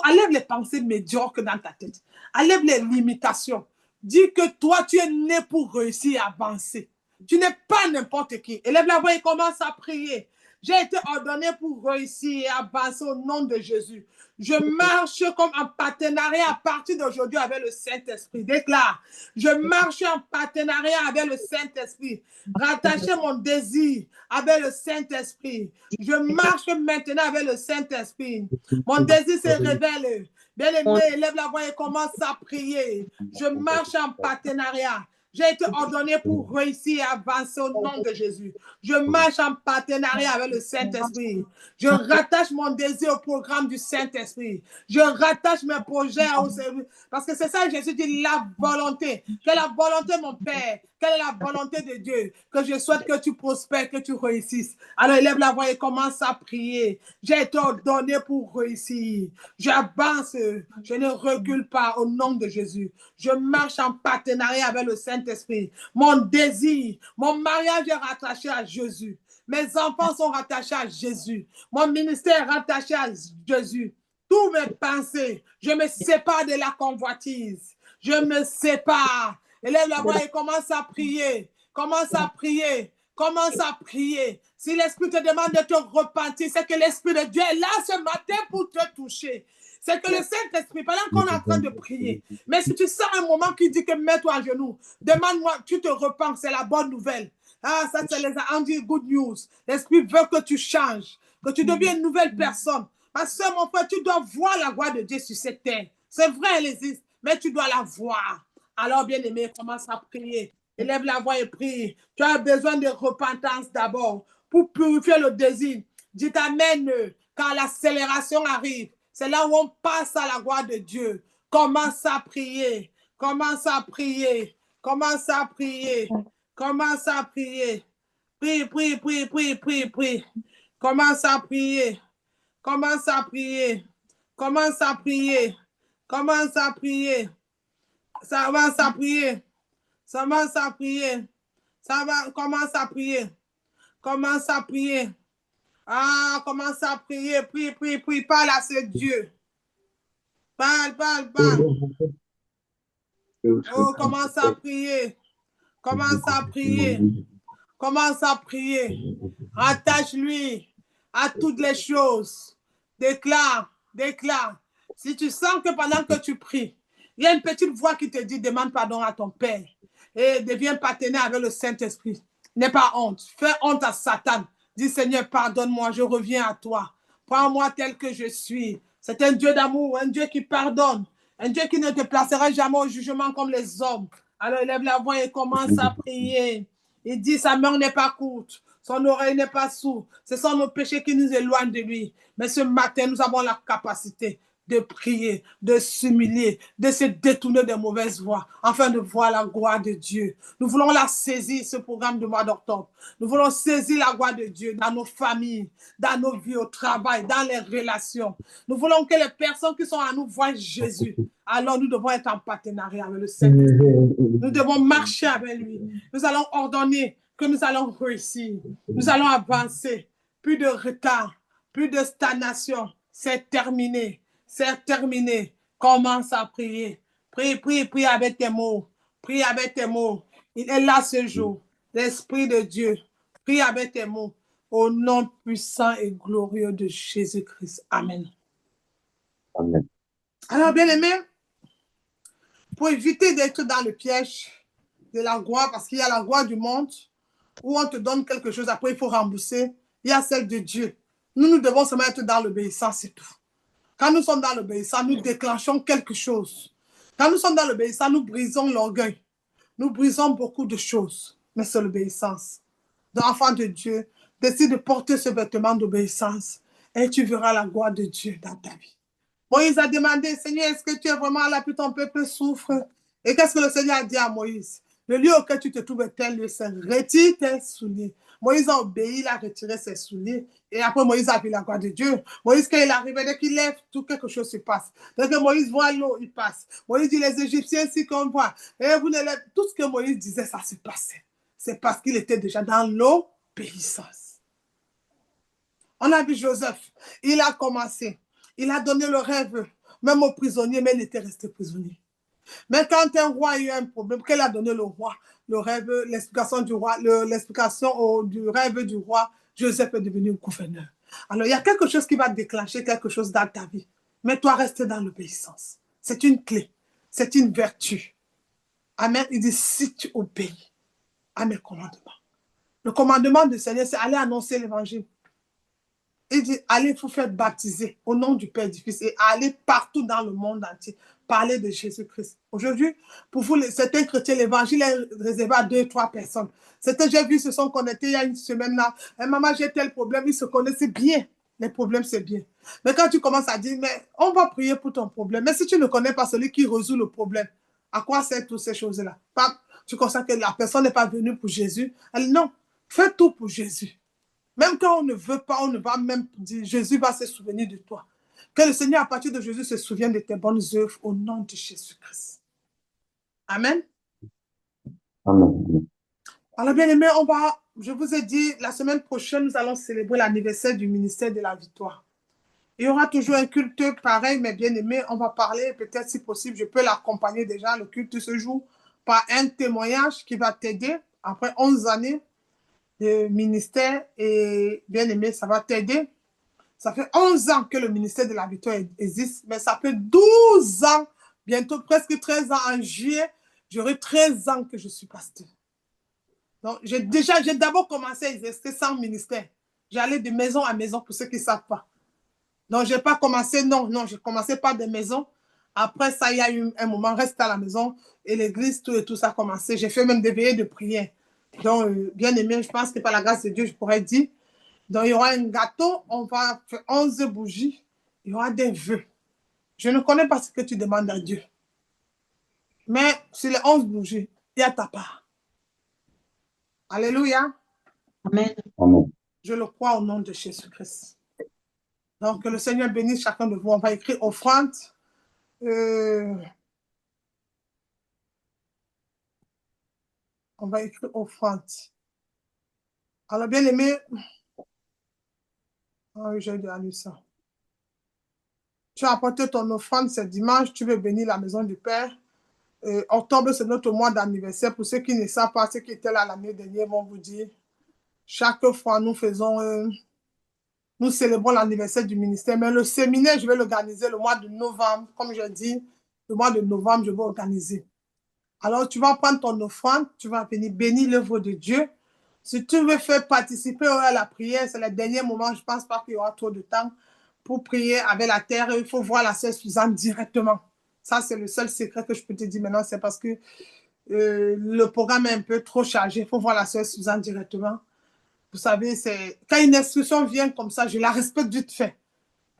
Enlève les pensées médiocres dans ta tête. Enlève les limitations. Dis que toi, tu es né pour réussir et avancer. Tu n'es pas n'importe qui. Élève la voix et commence à prier. J'ai été ordonné pour réussir et avancer au nom de Jésus. Je marche comme en partenariat à partir d'aujourd'hui avec le Saint-Esprit. Déclare, je marche en partenariat avec le Saint-Esprit. Rattacher mon désir avec le Saint-Esprit. Je marche maintenant avec le Saint-Esprit. Mon désir se révèle. Bien-aimé, lève la voix et commence à prier. Je marche en partenariat. J'ai été ordonné pour réussir et avancer au nom de Jésus. Je marche en partenariat avec le Saint-Esprit. Je rattache mon désir au programme du Saint-Esprit. Je rattache mes projets au service. Parce que c'est ça, Jésus dit, la volonté. Quelle est la volonté, mon Père? Quelle est la volonté de Dieu? Que je souhaite que tu prospères, que tu réussisses. Alors, élève la voix et commence à prier. J'ai été ordonné pour réussir. J'avance. Je ne recule pas au nom de Jésus. Je marche en partenariat avec le Saint-Esprit. Mon désir, mon mariage est rattaché à Jésus. Mes enfants sont rattachés à Jésus. Mon ministère est rattaché à Jésus. Tous mes pensées, je me sépare de la convoitise. Je me sépare. Élève la voix et commence à prier. Commence à prier. Commence à prier. Si l'Esprit te demande de te repentir, c'est que l'Esprit de Dieu est là ce matin pour te toucher. C'est que le Saint-Esprit, pendant qu'on est en train de prier, mais si tu sens un moment qui dit que mets-toi à genoux, demande-moi, tu te repens, c'est la bonne nouvelle. Ah, ça, c'est les Andy Good News. L'Esprit veut que tu changes, que tu deviennes une nouvelle personne. Parce que, mon frère, tu dois voir la gloire de Dieu sur cette terre. C'est vrai, elle existe, mais tu dois la voir. Alors, bien-aimé, commence à prier. Élève la voix et prie. Tu as besoin de repentance d'abord pour purifier le désir. Dis Amen quand l'accélération arrive. C'est là où on passe à la gloire de Dieu. Commence à prier. Commence à prier. Commence à prier. Commence à prier. Prie, prie, prie, prie, prie, prie. Commence à prier. Commence à prier. Commence à prier. Commence à prier. Ça avance à prier. Ça avance à prier. Ça va, commence à prier. Commence à prier. Ah, commence à prier. Prie, prie, prie. Parle à ce Dieu. Parle, parle, parle. Oh, commence à prier. Commence à prier. Commence à prier. Rattache-lui à toutes les choses. Déclare, déclare. Si tu sens que pendant que tu pries, il y a une petite voix qui te dit demande pardon à ton Père et deviens partenaire avec le Saint-Esprit. N'aie pas honte. Fais honte à Satan. Dis Seigneur, pardonne-moi, je reviens à toi. Prends-moi tel que je suis. C'est un Dieu d'amour, un Dieu qui pardonne, un Dieu qui ne te placera jamais au jugement comme les hommes. Alors élève la voix et commence à prier. Il dit sa main n'est pas courte, son oreille n'est pas sourde. Ce sont nos péchés qui nous éloignent de lui. Mais ce matin, nous avons la capacité de prier, de s'humilier, de se détourner des mauvaises voies, afin de voir la gloire de Dieu. Nous voulons la saisir, ce programme du mois d'octobre. Nous voulons saisir la gloire de Dieu dans nos familles, dans nos vies, au travail, dans les relations. Nous voulons que les personnes qui sont à nous voient Jésus. Alors nous devons être en partenariat avec le Saint-Esprit. Nous devons marcher avec lui. Nous allons ordonner que nous allons réussir. Nous allons avancer. Plus de retard, plus de stagnation. C'est terminé. C'est terminé. Commence à prier. Prie, prie, prie avec tes mots. Prie avec tes mots. Il est là ce jour. L'Esprit de Dieu. Prie avec tes mots. Au nom puissant et glorieux de Jésus-Christ. Amen. Amen. Alors, bien-aimés, pour éviter d'être dans le piège de la gloire, parce qu'il y a la gloire du monde, où on te donne quelque chose, après il faut rembourser. Il y a celle de Dieu. Nous devons seulement être dans l'obéissance, c'est tout. Quand nous sommes dans l'obéissance, nous déclenchons quelque chose. Quand nous sommes dans l'obéissance, nous brisons l'orgueil. Nous brisons beaucoup de choses, mais c'est l'obéissance. Donc, enfant de Dieu, décide de porter ce vêtement d'obéissance et tu verras la gloire de Dieu dans ta vie. Moïse a demandé, Seigneur, est-ce que tu es vraiment là, puis ton peuple souffre? Et qu'est-ce que le Seigneur a dit à Moïse? Le lieu auquel tu te trouves est tel lieu saint. Retire tes souliers. Moïse a obéi, il a retiré ses souliers. Et après, Moïse a vu la gloire de Dieu. Moïse, quand il arrive, dès qu'il lève, tout quelque chose se passe. Dès que Moïse voit l'eau, il passe. Moïse dit, les Égyptiens, si qu'on voit. Et vous tout ce que Moïse disait, ça se passait. C'est parce qu'il était déjà dans l'obéissance. On a vu Joseph. Il a commencé. Il a donné le rêve, même aux prisonniers, mais il était resté prisonnier. Mais quand un roi a eu un problème, qu'il a donné le roi, le rêve, l'explication du roi, l'explication du rêve du roi, Joseph est devenu gouverneur. Alors, il y a quelque chose qui va déclencher quelque chose dans ta vie. Mais toi, reste dans l'obéissance. C'est une clé. C'est une vertu. Amen. Il dit, si tu obéis à mes commandements. Le commandement du Seigneur, c'est aller annoncer l'évangile. Il dit, allez vous faire baptiser au nom du Père et du Fils et aller partout dans le monde entier, parler de Jésus-Christ. Aujourd'hui, pour vous, certains chrétiens, l'évangile est réservé à 2-3 personnes. Certains, j'ai vu, se sont connectés il y a une semaine là. Maman, j'ai tel problème, ils se connaissent bien. Les problèmes, c'est bien. Mais quand tu commences à dire, mais on va prier pour ton problème. Mais si tu ne connais pas celui qui résout le problème, à quoi servent toutes ces choses-là? Tu constates que la personne n'est pas venue pour Jésus. Elle, non, fais tout pour Jésus. Même quand on ne veut pas, on ne va même dire, Jésus va se souvenir de toi. Que le Seigneur, à partir de Jésus, se souvienne de tes bonnes œuvres au nom de Jésus-Christ. Amen. Amen. Alors, bien aimé, je vous ai dit, la semaine prochaine, nous allons célébrer l'anniversaire du ministère de la Victoire. Il y aura toujours un culte pareil, mais bien aimé, on va parler, peut-être si possible, je peux l'accompagner déjà, le culte ce jour, par un témoignage qui va t'aider après 11 années de ministère et bien aimé, ça va t'aider. Ça fait 11 ans que le ministère de la Victoire existe, mais ça fait 12 ans, bientôt presque 13 ans en juillet, j'aurai 13 ans que je suis pasteur. Donc, j'ai d'abord commencé à exercer sans ministère. J'allais de maison à maison pour ceux qui ne savent pas. Donc, je n'ai pas commencé, non, je commençais pas des maisons. Après ça, il y a eu un moment, reste à la maison et l'église, tout et tout ça a commencé. J'ai fait même des veillées de prière. Donc, bien aimé, je pense que par la grâce de Dieu, je pourrais dire. Donc, il y aura un gâteau, on va faire 11 bougies, il y aura des vœux. Je ne connais pas ce que tu demandes à Dieu. Mais sur les 11 bougies, il y a ta part. Alléluia. Amen. Amen. Je le crois au nom de Jésus-Christ. Donc, que le Seigneur bénisse chacun de vous. On va écrire offrande. On va écrire offrande. Alors, bien aimé, j'ai déjà lu ça. Tu as apporté ton offrande ce dimanche, tu veux bénir la maison du Père. Octobre, c'est notre mois d'anniversaire. Pour ceux qui ne savent pas, ceux qui étaient là l'année dernière vont vous dire. Chaque fois, nous célébrons l'anniversaire du ministère. Mais le séminaire, je vais l'organiser le mois de novembre. Comme je dis, le mois de novembre, je vais organiser. Alors, tu vas prendre ton offrande, tu vas venir bénir l'œuvre de Dieu. Si tu veux faire participer à la prière, c'est le dernier moment, je ne pense pas qu'il y aura trop de temps pour prier avec la terre. Il faut voir la sœur Suzanne directement. Ça, c'est le seul secret que je peux te dire maintenant, c'est parce que le programme est un peu trop chargé. Il faut voir la sœur Suzanne directement. Vous savez, quand une instruction vient comme ça, je la respecte vite fait.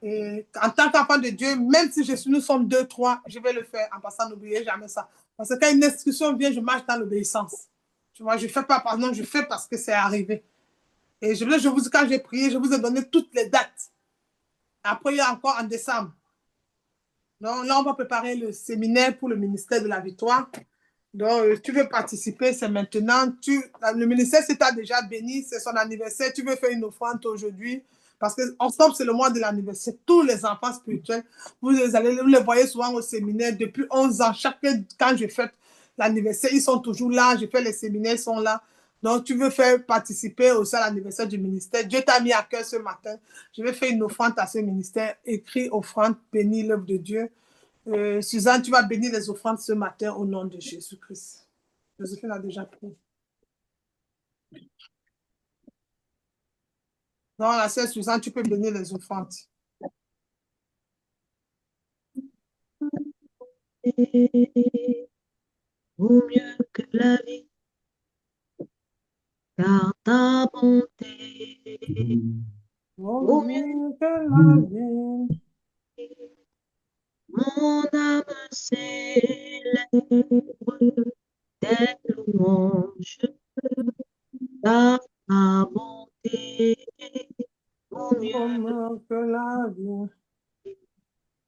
Et en tant qu'enfant de Dieu, même si nous sommes 2, 3, je vais le faire en passant, n'oubliez jamais ça. Parce que quand une instruction vient, je marche dans l'obéissance. Tu vois, je ne fais pas pardon, je fais parce que c'est arrivé. Et quand j'ai prié, je vous ai donné toutes les dates. Après, il y a encore en décembre. Donc là, on va préparer le séminaire pour le ministère de la Victoire. Donc, tu veux participer, c'est maintenant. Le ministère, si tu as déjà béni, c'est son anniversaire, tu veux faire une offrande aujourd'hui. Parce qu'octobre, c'est le mois de l'anniversaire. Tous les enfants spirituels, vous les voyez souvent au séminaire depuis 11 ans. Quand je fête l'anniversaire, ils sont toujours là. Je fais les séminaires, ils sont là. Donc, tu veux faire participer aussi à l'anniversaire du ministère. Dieu t'a mis à cœur ce matin. Je vais faire une offrande à ce ministère. Écris offrande, bénis l'œuvre de Dieu. Suzanne, tu vas bénir les offrandes ce matin au nom de Jésus-Christ. Joséphine a déjà pris. Dans la scène suivante, tu peux bénir les offrandes. Vaut mieux que la vie, car ta bonté Vaut mieux que la vie. Mon âme célèbre tes louanges, car ta bonté vaut Vaut mieux. mieux que la vie.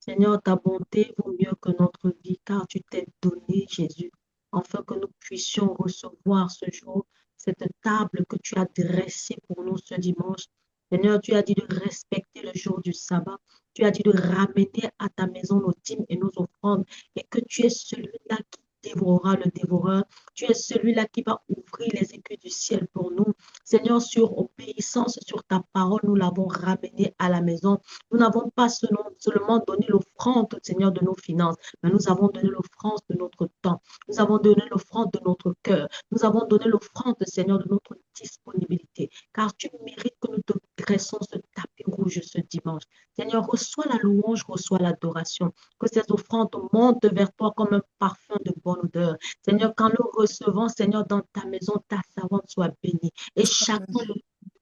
Seigneur, ta bonté vaut mieux que notre vie, car tu t'es donné, Jésus, afin que nous puissions recevoir ce jour cette table que tu as dressée pour nous ce dimanche. Seigneur, tu as dit de respecter le jour du sabbat. Tu as dit de ramener à ta maison nos dîmes et nos offrandes, et que tu es celui-là qui dévorera le dévoreur. Tu es celui-là qui va ouvrir les écus du ciel pour nous. Seigneur, sur obéissance, sur ta parole, nous l'avons ramené à la maison. Nous n'avons pas seulement donné l'offrande, Seigneur, de nos finances, mais nous avons donné l'offrande de notre temps. Nous avons donné l'offrande de notre cœur. Nous avons donné l'offrande, Seigneur, de notre disponibilité. Car tu mérites que nous te dressons ce tapis rouge ce dimanche. Seigneur, reçois la louange, reçois l'adoration. Que ces offrandes montent vers toi comme un parfum de bonne odeur. Seigneur, quand nous recevons, Seigneur, dans ta maison, ta servante soit bénie. Et chacun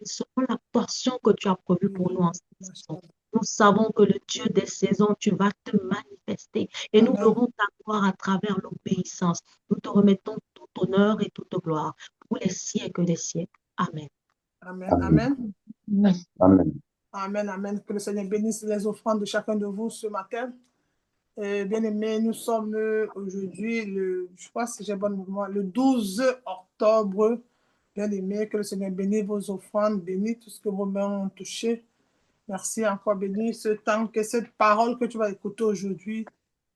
selon la portion que tu as prévue pour nous en cette saison. Nous savons que le Dieu des saisons, tu vas te manifester et nous verrons ta gloire à travers l'obéissance. Nous te remettons tout honneur et toute gloire pour les siècles des siècles. Amen. Amen. Amen. Amen. Amen. Amen. Que le Seigneur bénisse les offrandes de chacun de vous ce matin. Bien-aimés, nous sommes aujourd'hui, je crois que j'ai bon mouvement, le 12 octobre. Bien-aimés, que le Seigneur bénisse vos offrandes, bénisse tout ce que vos mains ont touché. Merci encore, bénis ce temps, que cette parole que tu vas écouter aujourd'hui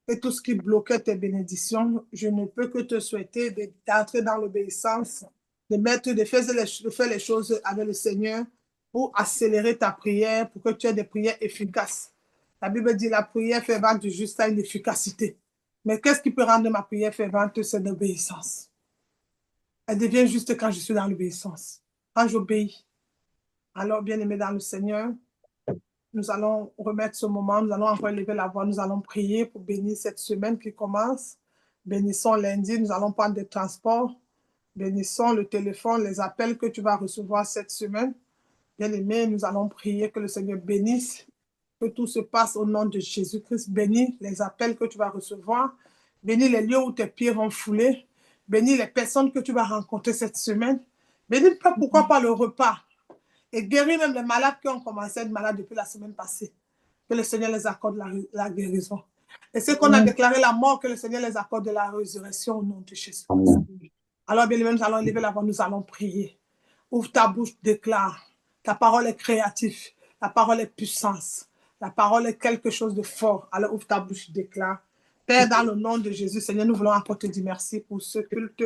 et tout ce qui bloquait tes bénédictions, je ne peux que te souhaiter d'entrer dans l'obéissance, de faire les choses avec le Seigneur pour accélérer ta prière, pour que tu aies des prières efficaces. La Bible dit la prière fervente du juste a une efficacité. Mais qu'est-ce qui peut rendre ma prière fervente? C'est l'obéissance. Elle devient juste quand je suis dans l'obéissance, quand j'obéis. Alors, bien-aimé dans le Seigneur, nous allons remettre ce moment, nous allons encore lever la voix, nous allons prier pour bénir cette semaine qui commence. Bénissons lundi, nous allons prendre des transports. Bénissons le téléphone, les appels que tu vas recevoir cette semaine. Bien-aimé, nous allons prier que le Seigneur bénisse, que tout se passe au nom de Jésus-Christ. Bénis les appels que tu vas recevoir. Bénis les lieux où tes pieds vont fouler. Bénis les personnes que tu vas rencontrer cette semaine. Bénis, pourquoi pas le repas. Et guéris même les malades qui ont commencé à être malades depuis la semaine passée. Que le Seigneur les accorde la guérison. Et ceux qu'on a déclaré la mort, que le Seigneur les accorde de la résurrection au nom de Jésus. Alors, bien aimé, nous allons lever la voix, nous allons prier. Ouvre ta bouche, déclare. Ta parole est créative. La parole est puissance. La parole est quelque chose de fort. Alors, ouvre ta bouche, déclare. Père, dans le nom de Jésus, Seigneur, nous voulons encore te dire merci pour ce culte.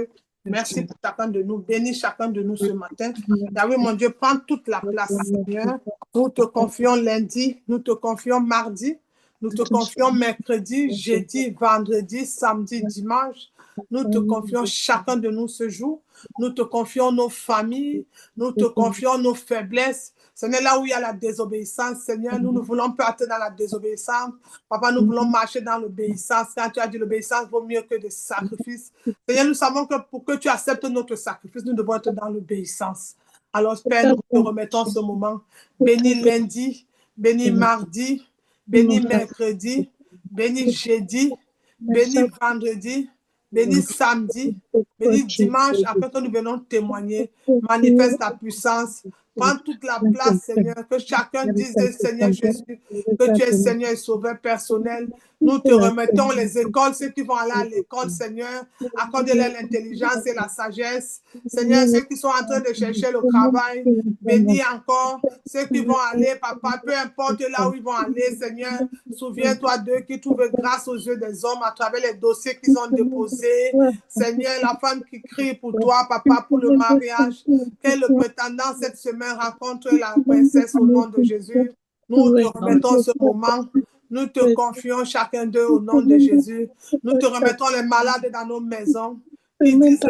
Merci pour chacun de nous. Bénis chacun de nous ce matin. Yahweh, mon Dieu, prends toute la place, Seigneur. Nous te confions lundi, nous te confions mardi, nous te confions mercredi, jeudi, vendredi, samedi, dimanche. Nous te confions chacun de nous ce jour. Nous te confions nos familles. Nous te confions nos faiblesses. Seigneur, là où il y a la désobéissance, Seigneur, nous ne voulons pas être dans la désobéissance. Papa, nous voulons marcher dans l'obéissance. Quand tu as dit l'obéissance vaut mieux que des sacrifices. Seigneur, nous savons que pour que tu acceptes notre sacrifice, nous devons être dans l'obéissance. Alors, Père, nous te remettons ce moment. Bénis lundi, bénis mardi, bénis mercredi, bénis jeudi, bénis vendredi, bénis samedi, bénis dimanche, afin que nous venons témoigner. Manifeste ta puissance. Prends toute la place, Seigneur. Que chacun dise, Seigneur Jésus, que tu es Seigneur et Sauveur personnel. Nous te remettons les écoles, ceux qui vont aller à l'école, Seigneur. Accorde-leur l'intelligence et la sagesse. Seigneur, ceux qui sont en train de chercher le travail, bénis encore. Ceux qui vont aller, Papa, peu importe là où ils vont aller, Seigneur, souviens-toi d'eux qui trouvent grâce aux yeux des hommes à travers les dossiers qu'ils ont déposés. Seigneur, la femme qui crie pour toi, Papa, pour le mariage, que le prétendant cette semaine rencontre la princesse au nom de Jésus. Nous te remettons ce moment. Nous te confions chacun d'eux au nom de Jésus. Nous te remettons les malades dans nos maisons. qui Même disent pas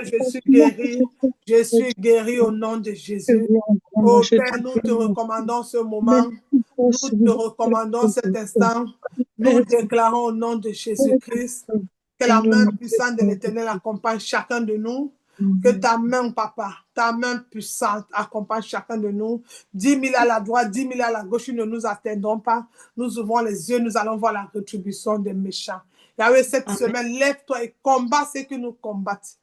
je suis guéri au nom de Jésus. Oh Père, nous te recommandons ce moment, nous te recommandons cet instant, nous déclarons au nom de Jésus-Christ que la main puissante de l'Éternel accompagne chacun de nous. Que ta main, papa, ta main puissante accompagne chacun de nous. 10 000 à la droite, 10 000 à la gauche, nous ne nous attendons pas. Nous ouvrons les yeux, nous allons voir la rétribution des méchants. Yahweh, cette semaine, lève-toi et combat ceux qui nous combattent.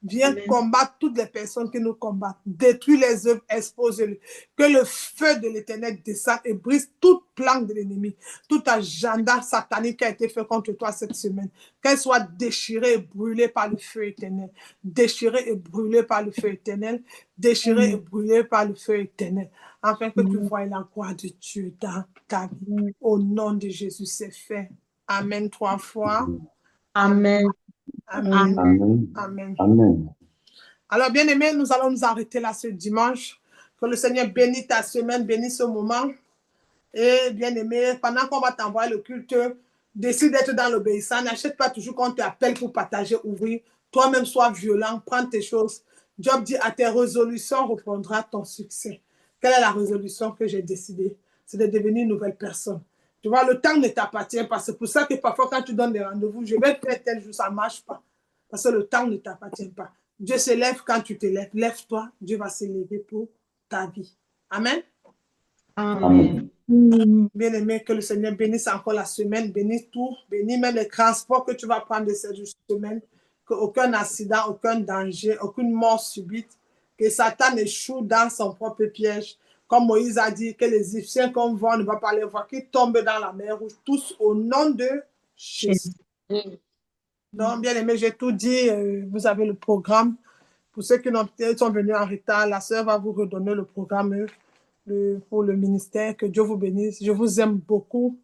Viens combattre toutes les personnes qui nous combattent. Détruis les œuvres, expose-les. Que le feu de l'Éternel descende et brise toute planque de l'ennemi. Tout agenda satanique qui a été fait contre toi cette semaine. Qu'elle soit déchirée et brûlée par le feu éternel. Déchirée et brûlée par le feu éternel. Déchirée et brûlée par le feu éternel. Afin que tu voies la gloire de Dieu dans ta vie. Au nom de Jésus, c'est fait. Amen 3 fois. Amen. Amen. Amen. Amen. Amen. Alors, bien aimés, nous allons nous arrêter là ce dimanche. Que le Seigneur bénisse ta semaine, bénisse ce moment. Et bien aimé, pendant qu'on va t'envoyer le culte, décide d'être dans l'obéissance. N'achète pas toujours qu'on t'appelle pour partager, ouvrir. Toi-même, sois violent, prends tes choses. Job dit, à tes résolutions répondra ton succès. Quelle est la résolution que j'ai décidée? C'est de devenir une nouvelle personne. Tu vois, le temps ne t'appartient pas. C'est pour ça que parfois, quand tu donnes des rendez-vous, je vais faire tel jour, ça ne marche pas. Parce que le temps ne t'appartient pas. Dieu se lève quand tu te lèves. Lève-toi, Dieu va se lever pour ta vie. Amen. Amen. Bien aimé, que le Seigneur bénisse encore la semaine, bénisse tout, bénisse même les transports que tu vas prendre de cette semaine, qu'aucun accident, aucun danger, aucune mort subite, que Satan échoue dans son propre piège. Comme Moïse a dit, que les Égyptiens qu'on voit ne va pas les voir, qu'ils tombent dans la mer rouge, tous au nom de Jésus. Donc, bien aimé, j'ai tout dit. Vous avez le programme. Pour ceux qui sont venus en retard, la sœur va vous redonner le programme pour le ministère. Que Dieu vous bénisse. Je vous aime beaucoup.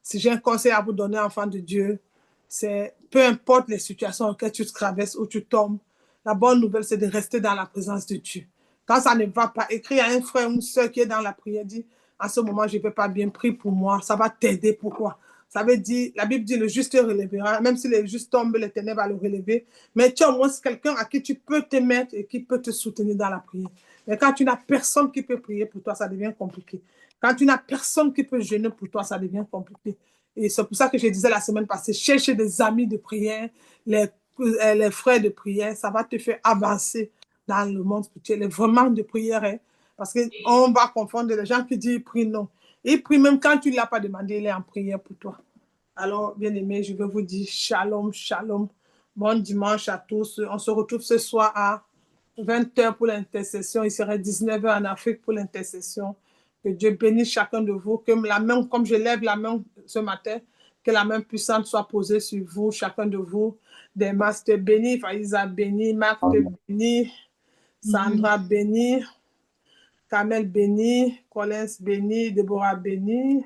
Si j'ai un conseil à vous donner, enfant de Dieu, c'est peu importe les situations auxquelles tu traverses ou tu tombes, la bonne nouvelle, c'est de rester dans la présence de Dieu. Quand ça ne va pas, écris à un frère ou une soeur qui est dans la prière, dis, en ce moment, je ne vais pas bien, prie pour moi. Ça va t'aider. Pourquoi? Ça veut dire, la Bible dit, le juste relèvera. Même si le juste tombe, l'Éternel va le relever. Mais tu as au moins quelqu'un à qui tu peux te mettre et qui peut te soutenir dans la prière. Mais quand tu n'as personne qui peut prier pour toi, ça devient compliqué. Quand tu n'as personne qui peut jeûner pour toi, ça devient compliqué. Et c'est pour ça que je disais la semaine passée, chercher des amis de prière, les frères de prière, ça va te faire avancer dans le monde spirituel. Vraiment de prière, hein? Parce qu'on va confondre les gens qui disent prie non. Il prie même quand tu ne l'as pas demandé, il est en prière pour toi. Alors, bien aimé, je vais vous dire shalom, shalom. Bon dimanche à tous. On se retrouve ce soir à 20h pour l'intercession. Il serait 19h en Afrique pour l'intercession. Que Dieu bénisse chacun de vous. Que la main, comme je lève la main ce matin, que la main puissante soit posée sur vous, chacun de vous. Demas te bénit, Faïza bénit, Marc te bénit, Sandra bénit, Kamel bénit, Collins bénit, Déborah bénit,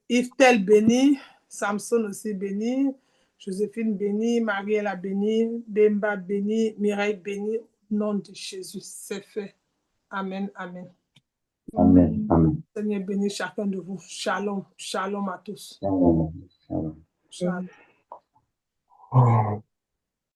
Yvetel bénit, Samson aussi bénit, Joséphine bénit, Mariella bénit, Bemba bénit, Mireille bénit, au nom de Jésus, c'est fait. Amen, amen. Amen. Amen. Seigneur bénit chacun de vous. Shalom, shalom à tous. Shalom. Shalom. Shalom.